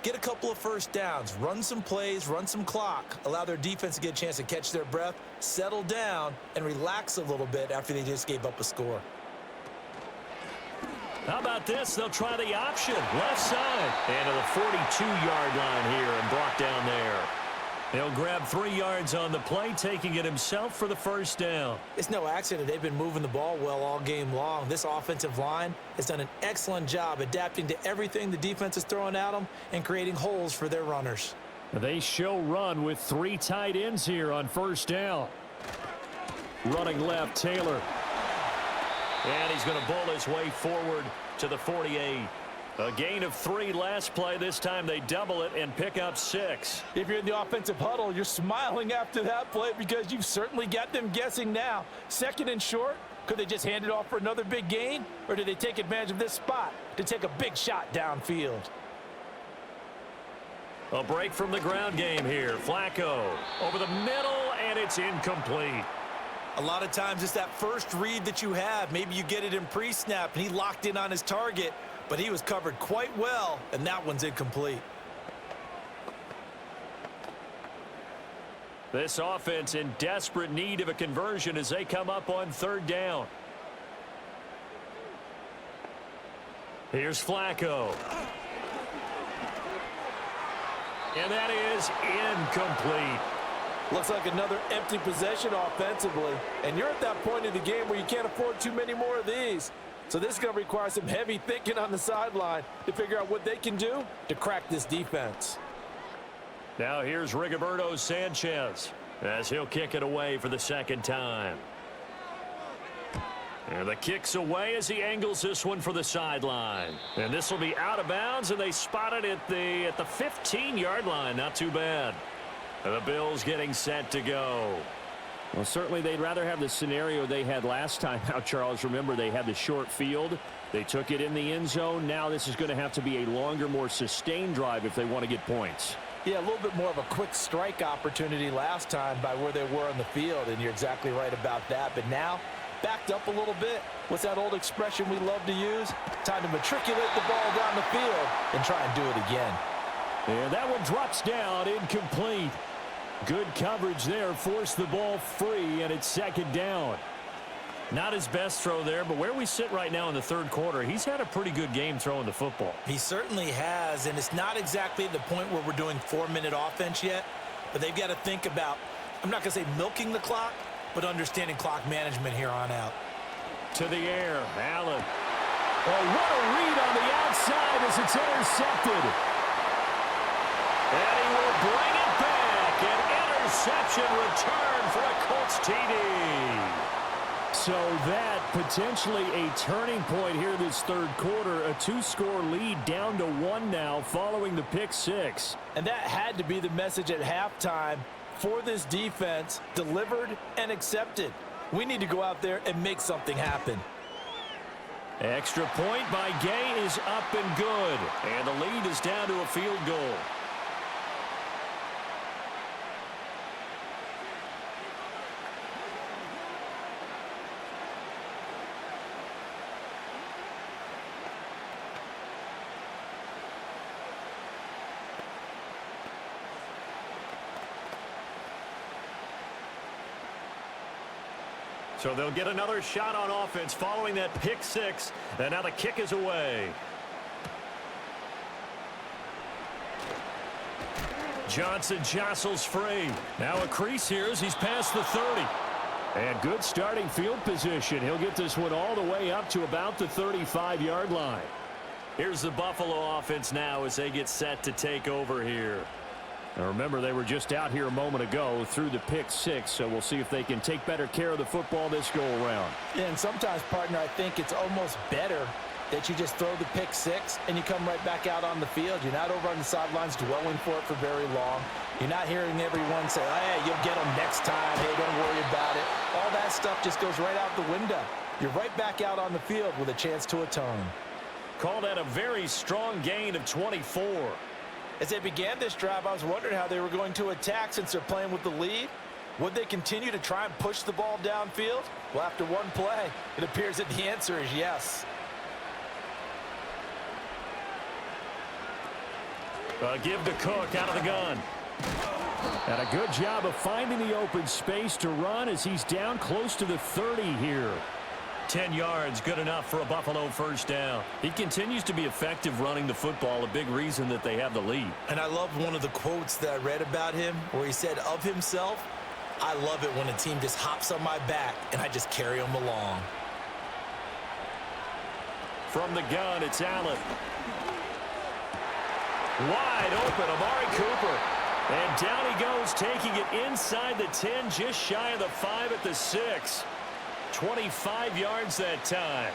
get a couple of first downs, run some plays, run some clock, allow their defense to get a chance to catch their breath, settle down, and relax a little bit after they just gave up a score. How about this? They'll try the option. Left side. And to the 42-yard line here and brought down there. He'll grab 3 yards on the play, taking it himself for the first down. It's no accident they've been moving the ball well all game long. This offensive line has done an excellent job adapting to everything the defense is throwing at them and creating holes for their runners. They show run with 3 tight ends here on first down. Running left, Taylor. And he's going to bull his way forward to the 48. A gain of 3 last play. This time they double it and pick up 6. If you're in the offensive huddle, you're smiling after that play because you've certainly got them guessing now. 2nd and short, could they just hand it off for another big gain? Or do they take advantage of this spot to take a big shot downfield? A break from the ground game here. Flacco over the middle, and it's incomplete. A lot of times it's that first read that you have. Maybe you get it in pre-snap, and he locked in on his target, but he was covered quite well, and that one's incomplete. This offense in desperate need of a conversion as they come up on 3rd down. Here's Flacco. And that is incomplete. Looks like another empty possession offensively. And you're at that point in the game where you can't afford too many more of these. So this is going to require some heavy thinking on the sideline to figure out what they can do to crack this defense. Now here's Rigoberto Sanchez as he'll kick it away for the 2nd time. And the kick's away as he angles this one for the sideline. And this will be out of bounds, and they spot it at the 15-yard line. Not too bad. And the Bills getting set to go. Well, certainly they'd rather have the scenario they had last time out, Charles. Remember, they had the short field. They took it in the end zone. Now this is going to have to be a longer, more sustained drive if they want to get points. Yeah, a little bit more of a quick strike opportunity last time by where they were on the field, and you're exactly right about that. But now, backed up a little bit. What's that old expression we love to use? Time to matriculate the ball down the field and try and do it again. And that one drops down, incomplete. Good coverage there, forced the ball free, and it's 2nd down. Not his best throw there, but where we sit right now in the 3rd quarter, he's had a pretty good game throwing the football. He certainly has, and it's not exactly the point where we're doing 4-minute offense yet, but they've got to think about, I'm not going to say milking the clock, but understanding clock management here on out. To the air, Allen. Oh, what a read on the outside as it's intercepted. And he will bring it back. An interception return for a Colts TD. So that potentially a turning point here this 3rd quarter. A 2-score lead down to 1 now following the pick 6. And that had to be the message at halftime for this defense, delivered and accepted. We need to go out there and make something happen. Extra point by Gay is up and good. And the lead is down to a field goal. So they'll get another shot on offense following that pick 6. And now the kick is away. Johnson jostles free. Now a crease here as he's past the 30. And good starting field position. He'll get this one all the way up to about the 35-yard line. Here's the Buffalo offense now as they get set to take over here. Now remember, they were just out here a moment ago through the pick 6, so we'll see if they can take better care of the football this go-around. Yeah, and sometimes, partner, I think it's almost better that you just throw the pick 6 and you come right back out on the field. You're not over on the sidelines dwelling for it for very long. You're not hearing everyone say, hey, you'll get them next time. Hey, don't worry about it. All that stuff just goes right out the window. You're right back out on the field with a chance to atone. Call that a very strong gain of 24. As they began this drive, I was wondering how they were going to attack since they're playing with the lead. Would they continue to try and push the ball downfield? Well, after one play, it appears that the answer is yes. Give to Cook out of the gun. And a good job of finding the open space to run as he's down close to the 30 here. 10 yards, good enough for a Buffalo first down. He continues to be effective running the football, a big reason that they have the lead. And I love one of the quotes that I read about him where he said of himself, "I love it when a team just hops on my back and I just carry them along." From the gun, it's Allen. Wide open, Amari Cooper. And down he goes, taking it inside the 10, just shy of the 5 at the 6. 25 yards that time.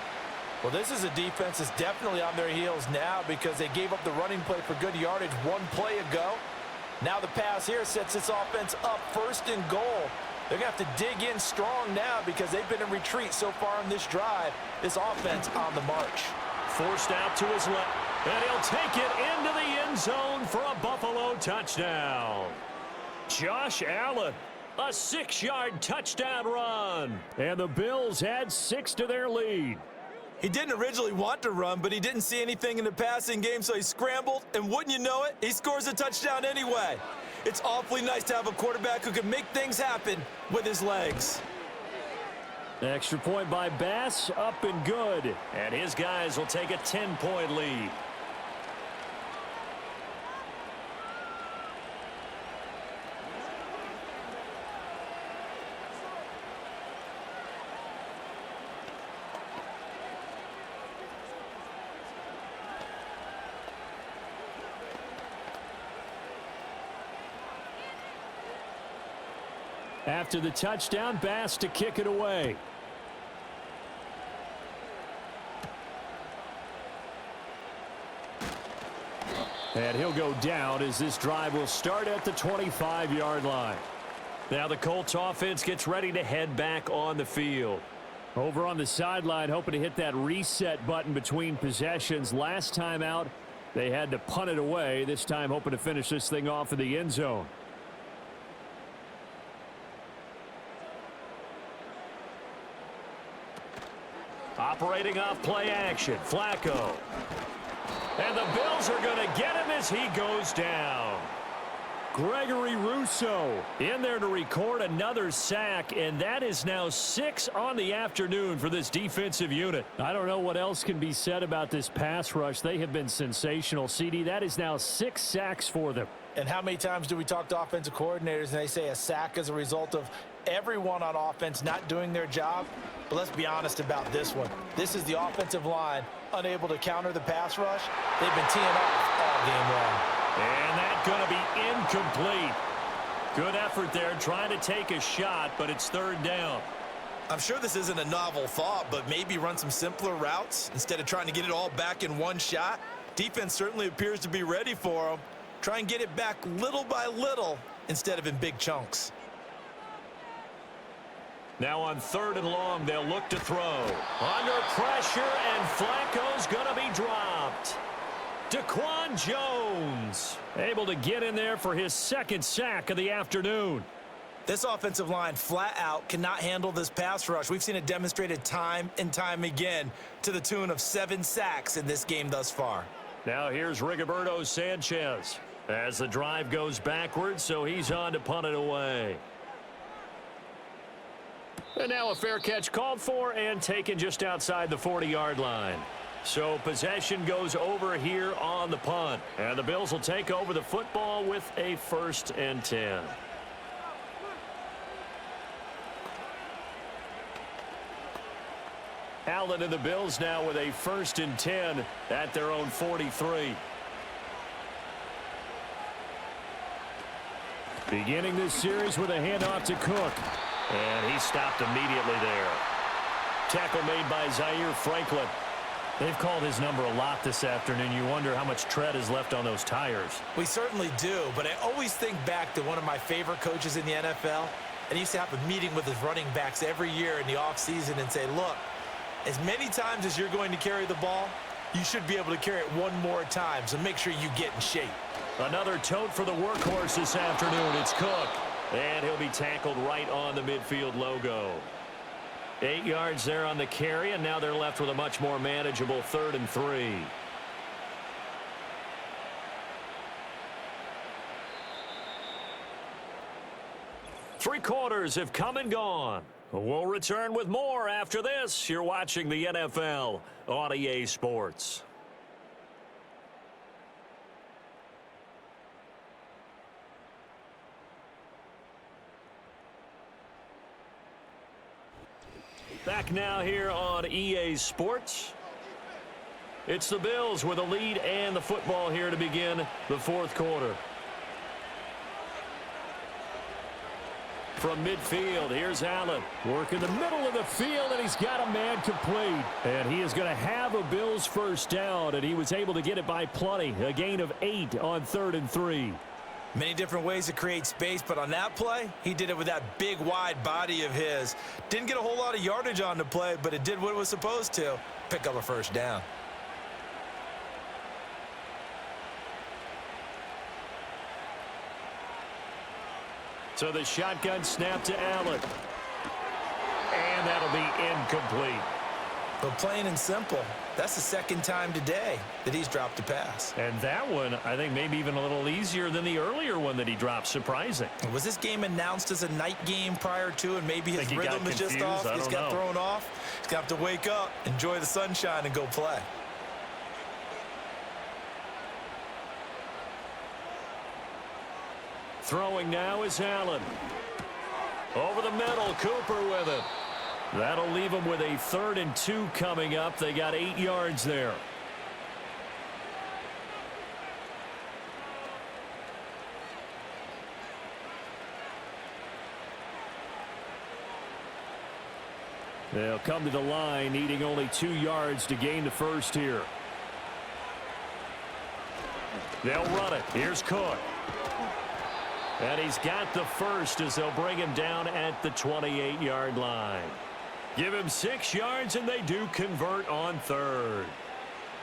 Well, this is a defense that's definitely on their heels now because they gave up the running play for good yardage one play ago. Now the pass here sets this offense up first and goal. They're going to have to dig in strong now because they've been in retreat so far in this drive. This offense on the march. Forced out to his left. And he'll take it into the end zone for a Buffalo touchdown. Josh Allen, a 6-yard touchdown run. And the Bills add 6 to their lead. He didn't originally want to run, but he didn't see anything in the passing game, so he scrambled, and wouldn't you know it, he scores a touchdown anyway. It's awfully nice to have a quarterback who can make things happen with his legs. Extra point by Bass, up and good. And his guys will take a 10-point lead. After the touchdown, Bass to kick it away. And he'll go down as this drive will start at the 25-yard line. Now the Colts offense gets ready to head back on the field. Over on the sideline, hoping to hit that reset button between possessions. Last time out, they had to punt it away. This time hoping to finish this thing off in the end zone. Operating off play action, Flacco. And the Bills are going to get him as he goes down. Gregory Rousseau in there to record another sack, and that is now 6 on the afternoon for this defensive unit. I don't know what else can be said about this pass rush. They have been sensational, CD. That is now 6 sacks for them. And how many times do we talk to offensive coordinators and they say a sack is a result of everyone on offense not doing their job? But let's be honest about this one. This is the offensive line unable to counter the pass rush. They've been teeing off all game long. And that's going to be incomplete. Good effort there trying to take a shot, but it's 3rd down. I'm sure this isn't a novel thought, but maybe run some simpler routes instead of trying to get it all back in one shot. Defense certainly appears to be ready for them. Try and get it back little by little instead of in big chunks. Now on 3rd and long, they'll look to throw. Under pressure, and Flacco's going to be dropped. Daquan Jones able to get in there for his 2nd sack of the afternoon. This offensive line flat out cannot handle this pass rush. We've seen it demonstrated time and time again to the tune of 7 sacks in this game thus far. Now here's Rigoberto Sanchez as the drive goes backwards, so he's on to punt it away. And now a fair catch called for and taken just outside the 40-yard line. So possession goes over here on the punt. And the Bills will take over the football with a 1st and 10. Allen and the Bills now with a 1st and 10 at their own 43. Beginning this series with a handoff to Cook. And he stopped immediately there. Tackle made by Zaire Franklin. They've called his number a lot this afternoon. You wonder how much tread is left on those tires. We certainly do, but I always think back to one of my favorite coaches in the NFL. And he used to have a meeting with his running backs every year in the offseason and say, look, as many times as you're going to carry the ball, you should be able to carry it one more time, so make sure you get in shape. Another tote for the workhorse this afternoon. It's Cook. And he'll be tackled right on the midfield logo. 8 yards there on the carry, and now they're left with a much more manageable 3rd and 3. Three quarters have come and gone. We'll return with more after this. You're watching the NFL on EA Sports. Back now here on EA Sports. It's the Bills with a lead and the football here to begin the fourth quarter. From midfield, here's Allen. Working the middle of the field, and he's got a man complete. And he is going to have a Bills first down, and he was able to get it by plenty. A gain of 8 on 3rd and 3. Many different ways to create space, but on that play, he did it with that big, wide body of his. Didn't get a whole lot of yardage on the play, but it did what it was supposed to. Pick up a first down. So the shotgun snap to Allen. And that'll be incomplete. But plain and simple, that's the second time today that he's dropped a pass. And that one, I think, maybe even a little easier than the earlier one that he dropped. Surprising. Was this game announced as a night game prior to, and maybe his rhythm is just off? He's got thrown off. He's got to wake up, enjoy the sunshine, and go play. Throwing now is Allen. Over the middle, Cooper with it. That'll leave them with a 3rd and 2 coming up. They got 8 yards there. They'll come to the line, needing only 2 yards to gain the first here. They'll run it. Here's Cook. And he's got the first as they'll bring him down at the 28-yard line. Give him 6 yards, and they do convert on 3rd.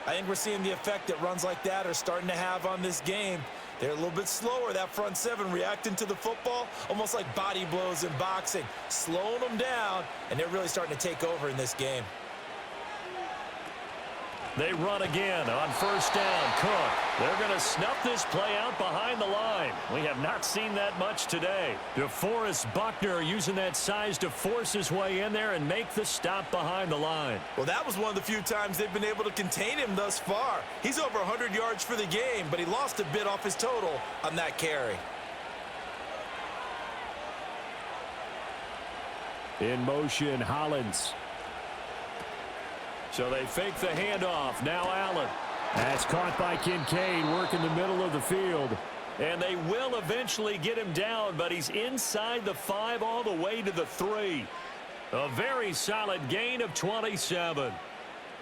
I think we're seeing the effect that runs like that are starting to have on this game. They're a little bit slower, that front seven, reacting to the football, almost like body blows in boxing, slowing them down, and they're really starting to take over in this game. They run again on first down. Cook. They're going to snuff this play out behind the line. We have not seen that much today. DeForest Buckner using that size to force his way in there and make the stop behind the line. Well, that was one of the few times they've been able to contain him thus far. He's over 100 yards for the game, but he lost a bit off his total on that carry. In motion, Hollins. So they fake the handoff. Now Allen. That's caught by Kincaid, working the middle of the field. And they will eventually get him down, but he's inside the 5 all the way to the 3. A very solid gain of 27.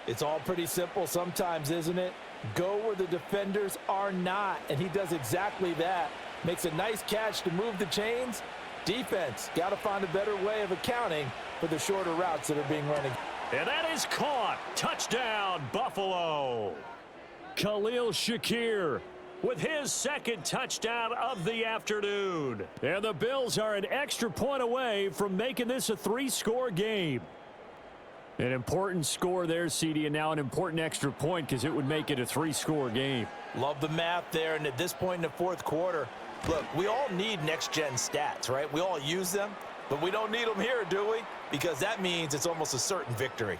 It's all pretty simple sometimes, isn't it? Go where the defenders are not, and he does exactly that. Makes a nice catch to move the chains. Defense, got to find a better way of accounting for the shorter routes that are being run. And that is caught. Touchdown, Buffalo. Khalil Shakir with his second touchdown of the afternoon. And the Bills are an extra point away from making this a 3-score game. An important score there, CD, and now an important extra point because it would make it a 3-score game. Love the math there, and at this point in the fourth quarter, look, we all need next-gen stats, right? We all use them, but we don't need them here, do we? Because that means it's almost a certain victory.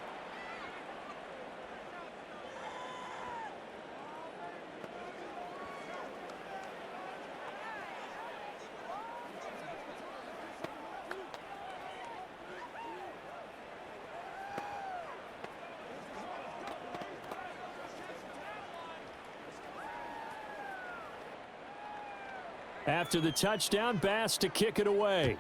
After the touchdown, Bass to kick it away.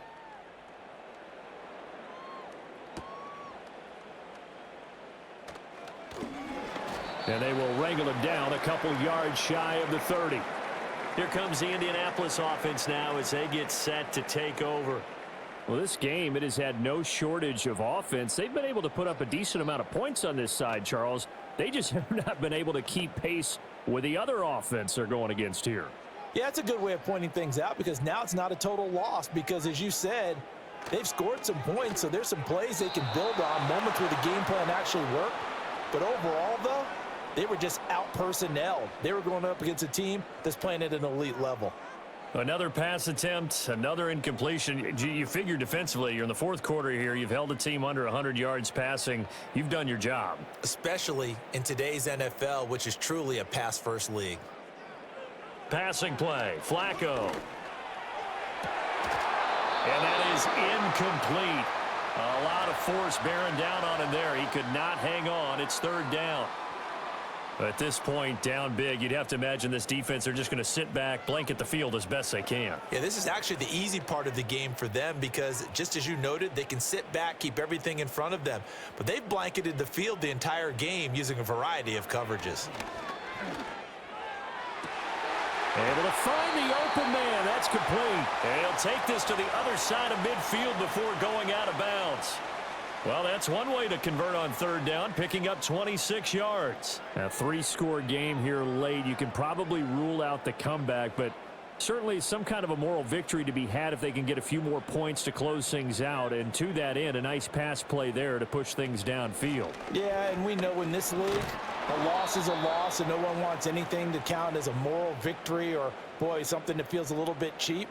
And they will wrangle him down a couple yards shy of the 30. Here comes the Indianapolis offense now as they get set to take over. Well, this game, it has had no shortage of offense. They've been able to put up a decent amount of points on this side, Charles. They just have not been able to keep pace with the other offense they're going against here. Yeah, that's a good way of pointing things out because now it's not a total loss because, as you said, they've scored some points, so there's some plays they can build on, moments where the game plan actually worked. But overall, though, they were just out-personnelled. They were going up against a team that's playing at an elite level. Another pass attempt, another incompletion. You figure defensively, you're in the fourth quarter here. You've held a team under 100 yards passing. You've done your job. Especially in today's NFL, which is truly a pass-first league. Passing play, Flacco. And that is incomplete. A lot of force bearing down on him there. He could not hang on. It's third down. At this point, down big, you'd have to imagine this defense are just going to sit back, blanket the field as best they can. Yeah, this is actually the easy part of the game for them because, just as you noted, they can sit back, keep everything in front of them. But they've blanketed the field the entire game using a variety of coverages. Able to find the open man. That's complete. And he'll take this to the other side of midfield before going out of bounds. Well, that's one way to convert on third down, picking up 26 yards. A three-score game here late. You can probably rule out the comeback, but certainly some kind of a moral victory to be had if they can get a few more points to close things out. And to that end, a nice pass play there to push things downfield. Yeah, and we know in this league, a loss is a loss, and no one wants anything to count as a moral victory or, boy, something that feels a little bit cheap.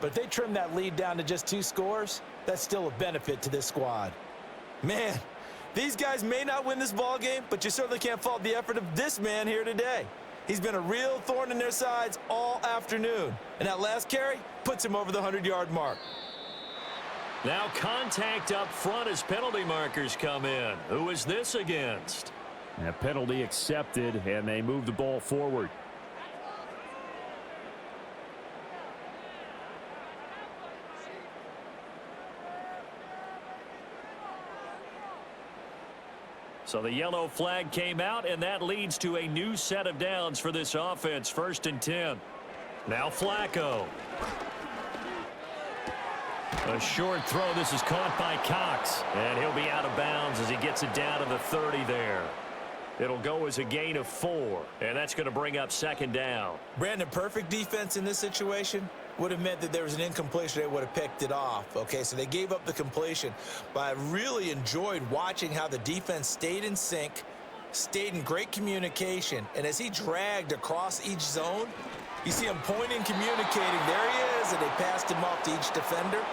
But if they trim that lead down to just 2 scores, that's still a benefit to this squad. Man, these guys may not win this ball game, but you certainly can't fault the effort of this man here today. He's been a real thorn in their sides all afternoon. And that last carry puts him over the 100-yard mark. Now contact up front as penalty markers come in. Who is this against? A penalty accepted, and they move the ball forward. So the yellow flag came out, and that leads to a new set of downs for this offense. 1st and 10. Now Flacco. A short throw. This is caught by Cox. And he'll be out of bounds as he gets it down to the 30 there. It'll go as a gain of 4, and that's going to bring up 2nd down. Brandon, perfect defense in this situation would have meant that there was an incompletion. They would have picked it off. Okay, so they gave up the completion. But I really enjoyed watching how the defense stayed in sync, stayed in great communication. And as he dragged across each zone, you see him pointing, communicating. There he is, and they passed him off to each defender.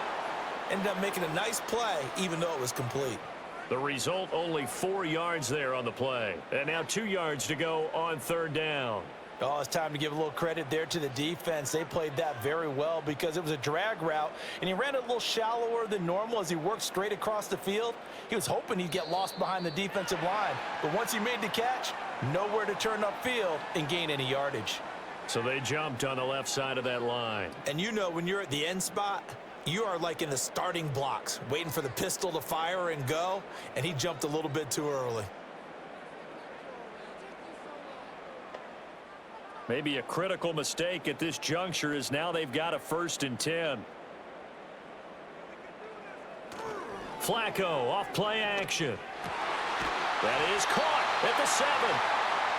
Ended up making a nice play, even though it was complete. The result, only 4 yards there on the play. And now 2 yards to go on 3rd down. Oh, it's time to give a little credit there to the defense. They played that very well because it was a drag route, and he ran it a little shallower than normal as he worked straight across the field. He was hoping he'd get lost behind the defensive line, but once he made the catch, nowhere to turn upfield and gain any yardage. So they jumped on the left side of that line. And you know when you're at the end spot, you are like in the starting blocks, waiting for the pistol to fire and go, and he jumped a little bit too early. Maybe a critical mistake at this juncture is now they've got a 1st and 10. Flacco off play action. That is caught at the 7.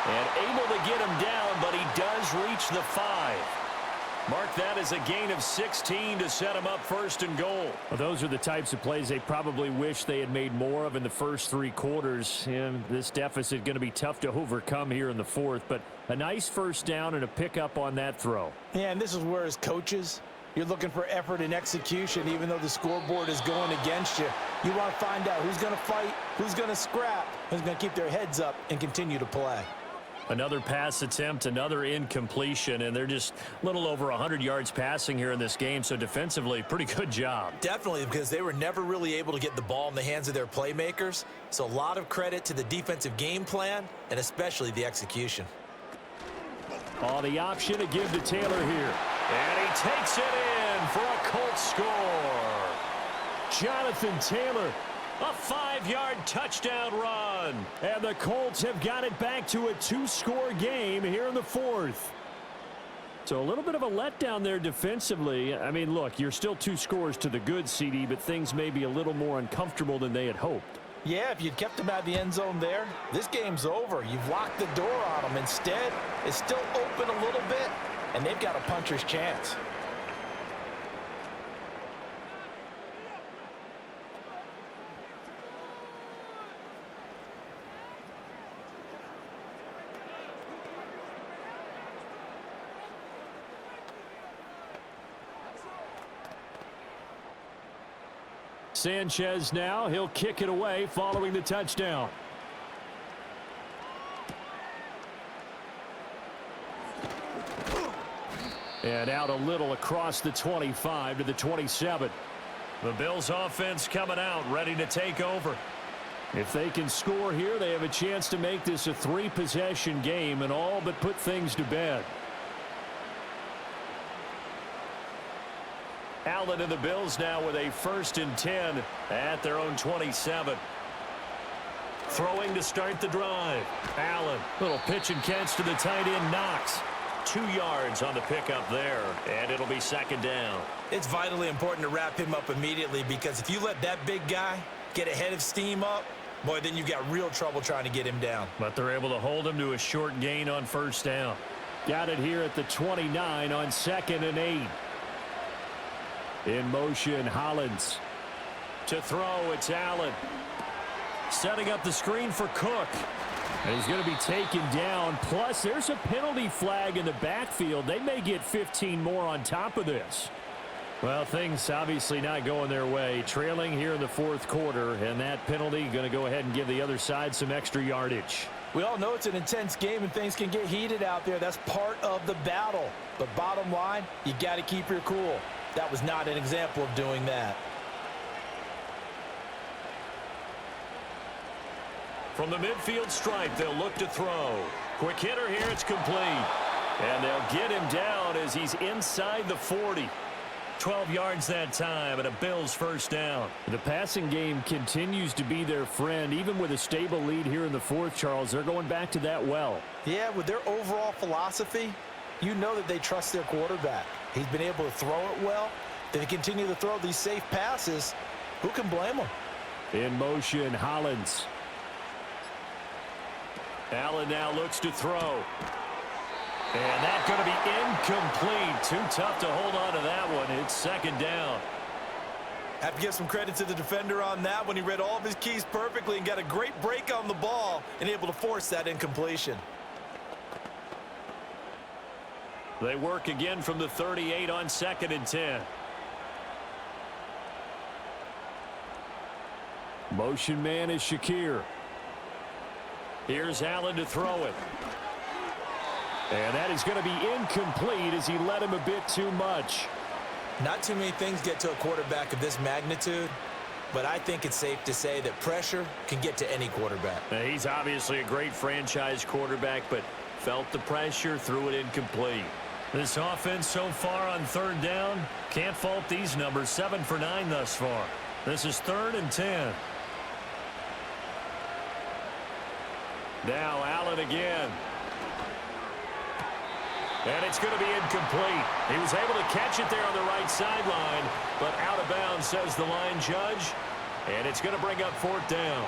And able to get him down, but he does reach the 5. Mark that as a gain of 16 to set him up 1st and goal. Well, those are the types of plays they probably wish they had made more of in the first 3 quarters. And this deficit going to be tough to overcome here in the 4th. But a nice 1st down and a pickup on that throw. Yeah, and this is where as coaches, you're looking for effort and execution, even though the scoreboard is going against you. You want to find out who's going to fight, who's going to scrap, who's going to keep their heads up and continue to play. Another pass attempt, another incompletion, and they're just a little over 100 yards passing here in this game, so defensively, pretty good job. Definitely, because they were never really able to get the ball in the hands of their playmakers, so a lot of credit to the defensive game plan, and especially the execution. Oh, the option to give to Taylor here. And he takes it in for a Colts score. Jonathan Taylor. A 5-yard touchdown run. And the Colts have got it back to a 2-score game here in the 4th. So a little bit of a letdown there defensively. I mean, look, you're still 2 scores to the good, CD, but things may be a little more uncomfortable than they had hoped. Yeah, if you'd kept them out of the end zone there, this game's over. You've locked the door on them. Instead, it's still open a little bit, and they've got a puncher's chance. Sanchez now, he'll kick it away following the touchdown. And out a little across the 25 to the 27. The Bills offense coming out, ready to take over. If they can score here, they have a chance to make this a 3-possession game and all but put things to bed. Allen and the Bills now with a 1st and 10 at their own 27. Throwing to start the drive. Allen, little pitch and catch to the tight end, Knox. 2 yards on the pickup there, and it'll be 2nd down. It's vitally important to wrap him up immediately, because if you let that big guy get ahead of steam up, boy, then you've got real trouble trying to get him down. But they're able to hold him to a short gain on 1st down. Got it here at the 29 on 2nd and 8. In motion, Hollins. To throw, it's Allen. Setting up the screen for Cook. And he's going to be taken down. Plus, there's a penalty flag in the backfield. They may get 15 more on top of this. Well, things obviously not going their way. Trailing here in the 4th quarter, and that penalty going to go ahead and give the other side some extra yardage. We all know it's an intense game and things can get heated out there. That's part of the battle. But bottom line, you got to keep your cool. That was not an example of doing that. From the midfield stripe, they'll look to throw. Quick hitter here, it's complete. And they'll get him down as he's inside the 40. 12 yards that time, and a Bills 1st down. The passing game continues to be their friend. Even with a stable lead here in the 4th, Charles, they're going back to that well. Yeah, with their overall philosophy, you know that they trust their quarterback. He's been able to throw it well. They continue to throw these safe passes. Who can blame them? In motion, Hollins. Allen now looks to throw. And that's going to be incomplete. Too tough to hold on to that one. It's 2nd down. Have to give some credit to the defender on that one. He read all of his keys perfectly and got a great break on the ball and able to force that incompletion. They work again from the 38 on 2nd and 10. Motion man is Shakir. Here's Allen to throw it. And that is going to be incomplete as he led him a bit too much. Not too many things get to a quarterback of this magnitude, but I think it's safe to say that pressure can get to any quarterback. Now, he's obviously a great franchise quarterback, but felt the pressure, threw it incomplete. This offense so far on 3rd down, can't fault these numbers. 7 for 9 thus far. This is 3rd and 10. Now Allen again. And it's going to be incomplete. He was able to catch it there on the right sideline, but out of bounds, says the line judge. And it's going to bring up 4th down.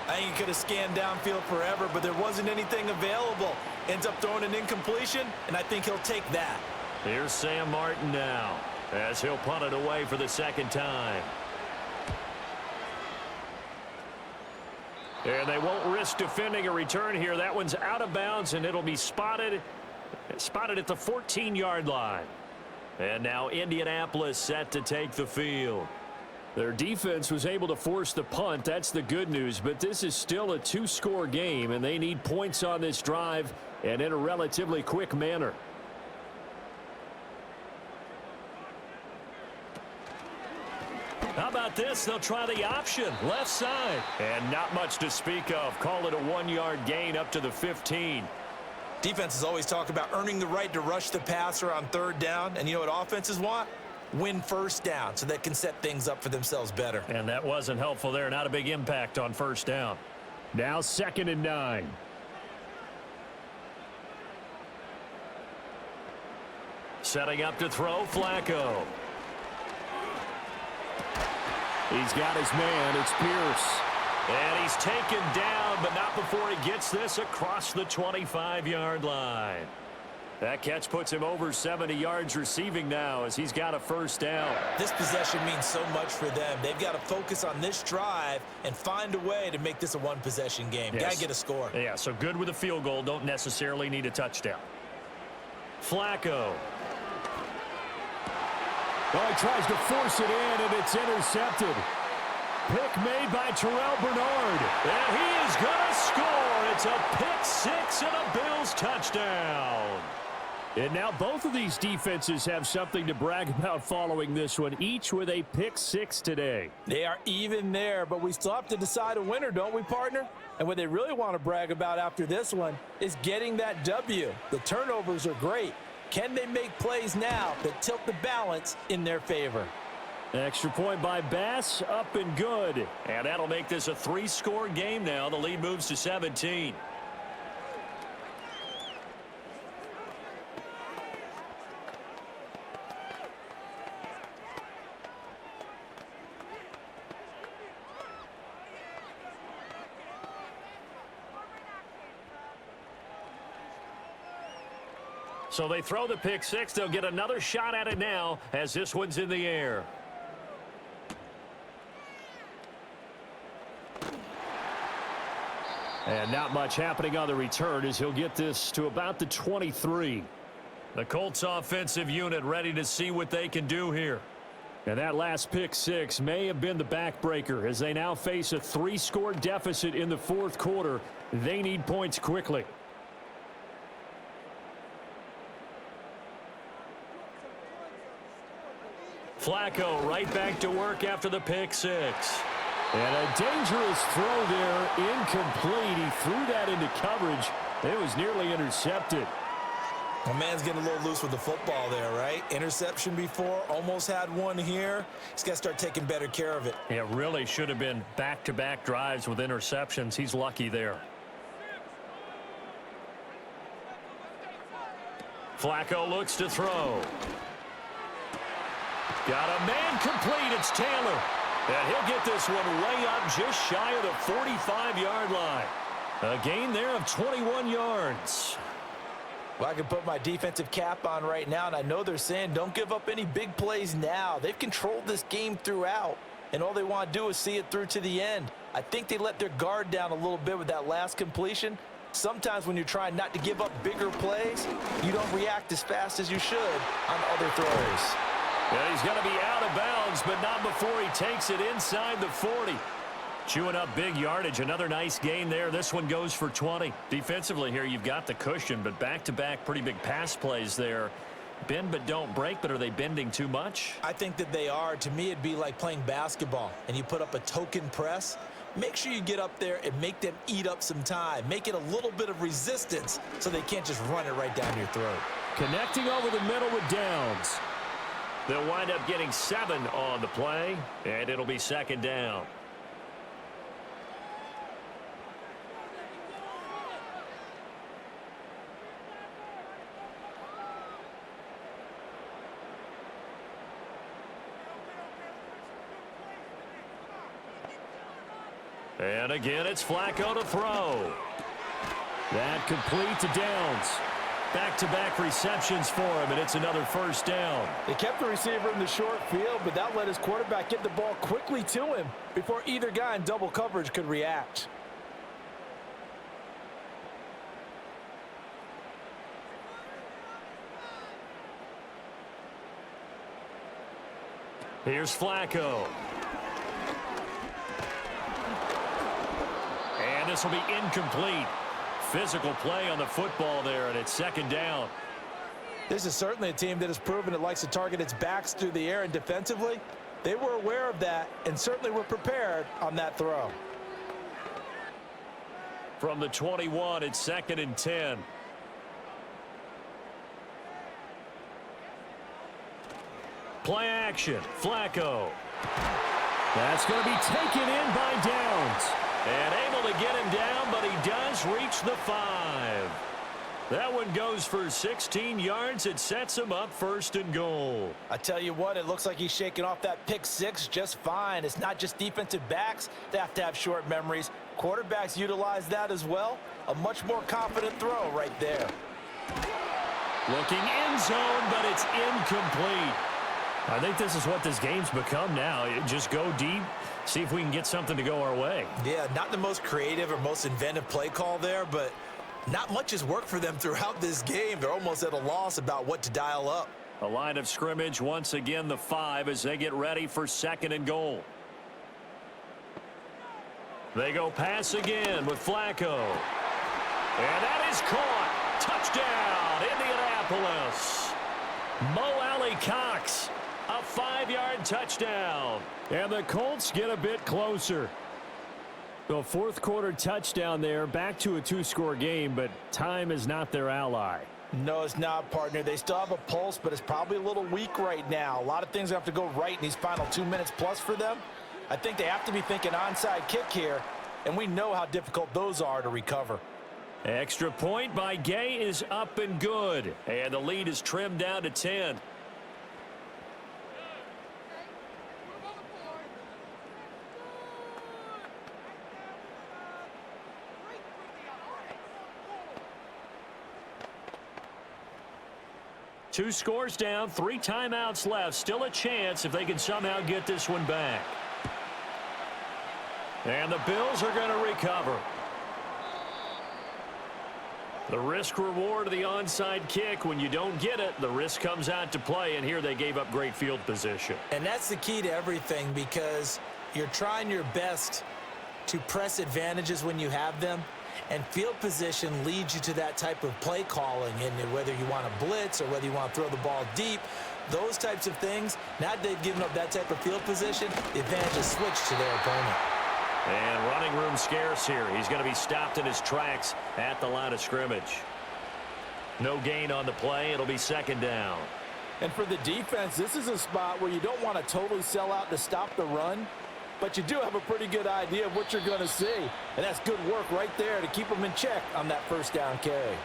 I think he could have scanned downfield forever, but there wasn't anything available. Ends up throwing an incompletion, and I think he'll take that. Here's Sam Martin now, as he'll punt it away for the 2nd time. And they won't risk defending a return here. That one's out of bounds, and it'll be spotted at the 14-yard line. And now Indianapolis set to take the field. Their defense was able to force the punt. That's the good news. But this is still a 2-score game, and they need points on this drive and in a relatively quick manner. How about this? They'll try the option. Left side. And not much to speak of. Call it a 1-yard gain up to the 15. Defenses always talk about earning the right to rush the passer on 3rd down. And you know what offenses want? Win 1st down so they can set things up for themselves better. And that wasn't helpful there. Not a big impact on 1st down. Now 2nd and 9. Setting up to throw, Flacco. He's got his man. It's Pierce. And he's taken down, but not before he gets this across the 25-yard line. That catch puts him over 70 yards receiving now as he's got a 1st down. This possession means so much for them. They've got to focus on this drive and find a way to make this a 1-possession game. Yes. Got to get a score. Yeah, so good with a field goal. Don't necessarily need a touchdown. Flacco. Oh, he tries to force it in, and it's intercepted. Pick made by Terrell Bernard. And he is going to score. It's a pick six and a Bills touchdown. And now both of these defenses have something to brag about following this one, each with a pick six today. They are even there, but we still have to decide a winner, don't we, partner? And what they really want to brag about after this one is getting that W. The turnovers are great. Can they make plays now that tilt the balance in their favor? Extra point by Bass, up and good. And that'll make this a three-score game now. The lead moves to 17. So they throw the pick six. They'll get another shot at it now as this one's in the air. And not much happening on the return as he'll get this to about the 23. The Colts offensive unit ready to see what they can do here. And that last pick six may have been the backbreaker as they now face a three-score deficit in the fourth quarter. They need points quickly. Flacco right back to work after the pick six. And a dangerous throw there, incomplete. He threw that into coverage. It was nearly intercepted. My man's getting a little loose with the football there, right? Interception before, almost had one here. He's got to start taking better care of it. It really should have been back-to-back drives with interceptions. He's lucky there. Flacco looks to throw. Got a man complete. It's Taylor. And he'll get this one way up just shy of the 45-yard line. A gain there of 21 yards. Well, I can put my defensive cap on right now, and I know they're saying don't give up any big plays now. They've controlled this game throughout, and all they want to do is see it through to the end. I think they let their guard down a little bit with that last completion. Sometimes when you're trying not to give up bigger plays, you don't react as fast as you should on other throws. And he's going to be out of bounds, but not before he takes it inside the 40. Chewing up big yardage. Another nice gain there. This one goes for 20. Defensively here, you've got the cushion, but back-to-back pretty big pass plays there. Bend but don't break, but are they bending too much? I think that they are. To me, it'd be like playing basketball, and you put up a token press. Make sure you get up there and make them eat up some time. Make it a little bit of resistance so they can't just run it right down your throat. Connecting over the middle with Downs. They'll wind up getting 7 on the play, and it'll be second down. And again, it's Flacco to throw. That complete to Downs. Back-to-back receptions for him, and it's another first down. They kept the receiver in the short field, but that let his quarterback get the ball quickly to him before either guy in double coverage could react. Here's Flacco. And this will be incomplete. Physical play on the football there, and it's second down. This is certainly a team that has proven it likes to target its backs through the air, and defensively, they were aware of that and certainly were prepared on that throw. From the 21, it's second and 10. Play action, Flacco. That's going to be taken in by Downs. And able to get him down, but he does reach the 5. That one goes for 16 yards. It sets him up first and goal. I tell you what, it looks like he's shaking off that pick six just fine. It's not just defensive backs that have to have short memories. Quarterbacks utilize that as well. A much more confident throw right there. Looking end zone, but it's incomplete. I think this is what this game's become now. Just go deep, see if we can get something to go our way. Yeah, not the most creative or most inventive play call there, but not much has worked for them throughout this game. They're almost at a loss about what to dial up. A line of scrimmage once again the 5 as they get ready for 2nd and goal. They go pass again with Flacco. And that is caught. Touchdown, Indianapolis. Mo Alley Cox, a 5-yard touchdown. And the Colts get a bit closer. The fourth quarter touchdown there, back to a 2-score game, but time is not their ally. No, it's not, partner. They still have a pulse, but it's probably a little weak right now. A lot of things have to go right in these final 2 minutes plus for them. I think they have to be thinking onside kick here, and we know how difficult those are to recover. Extra point by Gay is up and good. And the lead is trimmed down to 10. Two scores down, 3 timeouts left. Still a chance if they can somehow get this one back. And the Bills are going to recover. The risk reward of the onside kick. When you don't get it, the risk comes out to play, and here they gave up great field position. And that's the key to everything, because you're trying your best to press advantages when you have them, and field position leads you to that type of play calling. And whether you want to blitz or whether you want to throw the ball deep, those types of things, now that they've given up that type of field position, the advantage is switched to their opponent. And running room scarce here. He's going to be stopped in his tracks at the line of scrimmage. No gain on the play. It'll be 2nd down. And for the defense, this is a spot where you don't want to totally sell out to stop the run, but you do have a pretty good idea of what you're going to see. And that's good work right there to keep them in check on that 1st down carry.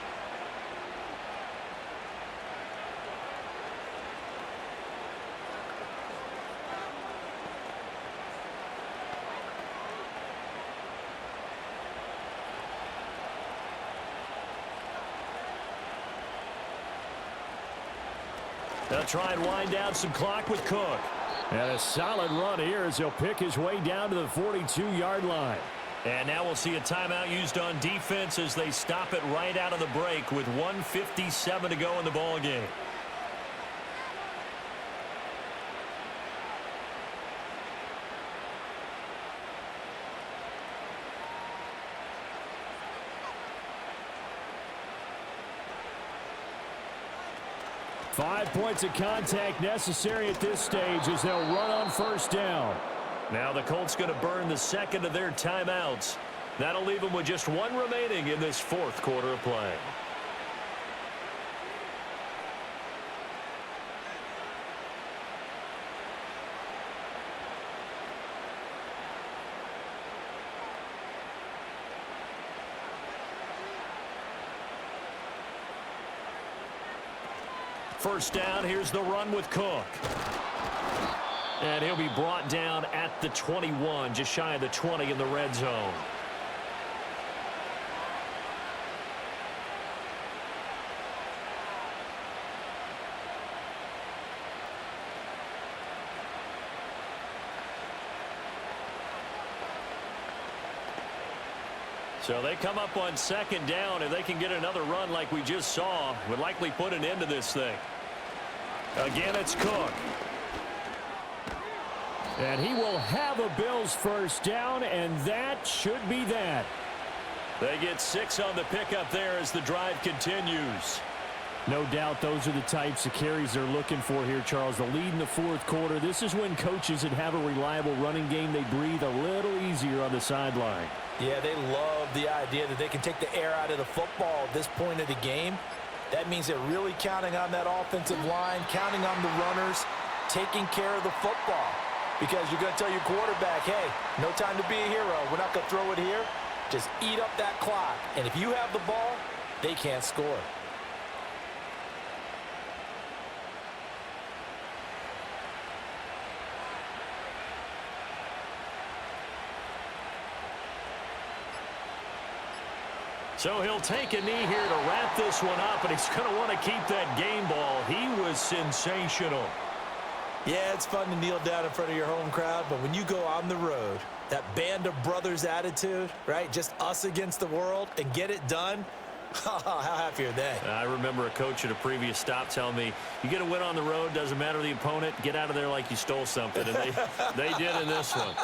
They'll try and wind down some clock with Cook. And a solid run here as he'll pick his way down to the 42-yard line. And now we'll see a timeout used on defense as they stop it right out of the break with 1:57 to go in the ballgame. Five points of contact necessary at this stage as they'll run on 1st down. Now the Colts going to burn the 2nd of their timeouts. That'll leave them with just 1 remaining in this 4th quarter of play. First down, here's the run with Cook. And he'll be brought down at the 21, just shy of the 20 in the red zone. So they come up on 2nd down. If they can get another run like we just saw, would likely put an end to this thing. Again, it's Cook. And he will have a Bills 1st down, and that should be that. They get 6 on the pickup there as the drive continues. No doubt those are the types of carries they're looking for here, Charles. The lead in the 4th quarter. This is when coaches that have a reliable running game, they breathe a little easier on the sideline. Yeah, they love the idea that they can take the air out of the football at this point of the game. That means they're really counting on that offensive line, counting on the runners, taking care of the football. Because you're going to tell your quarterback, hey, no time to be a hero. We're not going to throw it here. Just eat up that clock. And if you have the ball, they can't score. So he'll take a knee here to wrap this one up, and he's going to want to keep that game ball. He was sensational. Yeah, it's fun to kneel down in front of your home crowd, but when you go on the road, that band of brothers attitude, right, just us against the world, and get it done, How happy are they? I remember a coach at a previous stop telling me, you get a win on the road, doesn't matter the opponent, get out of there like you stole something. And they did in this one.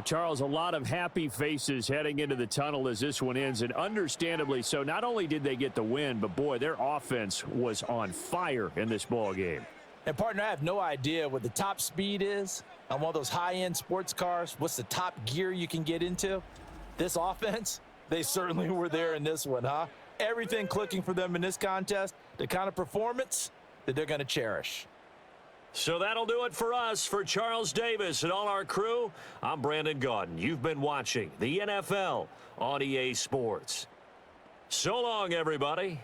Charles, a lot of happy faces heading into the tunnel as this one ends, and understandably so. Not only did they get the win, but, boy, their offense was on fire in this ball game. And, partner, I have no idea what the top speed is on one of those high-end sports cars. What's the top gear you can get into? This offense, they certainly were there in this one, huh? Everything clicking for them in this contest, the kind of performance that they're going to cherish. So that'll do it for us. For Charles Davis and all our crew, I'm Brandon Gaudin. You've been watching the NFL on EA Sports. So long, everybody.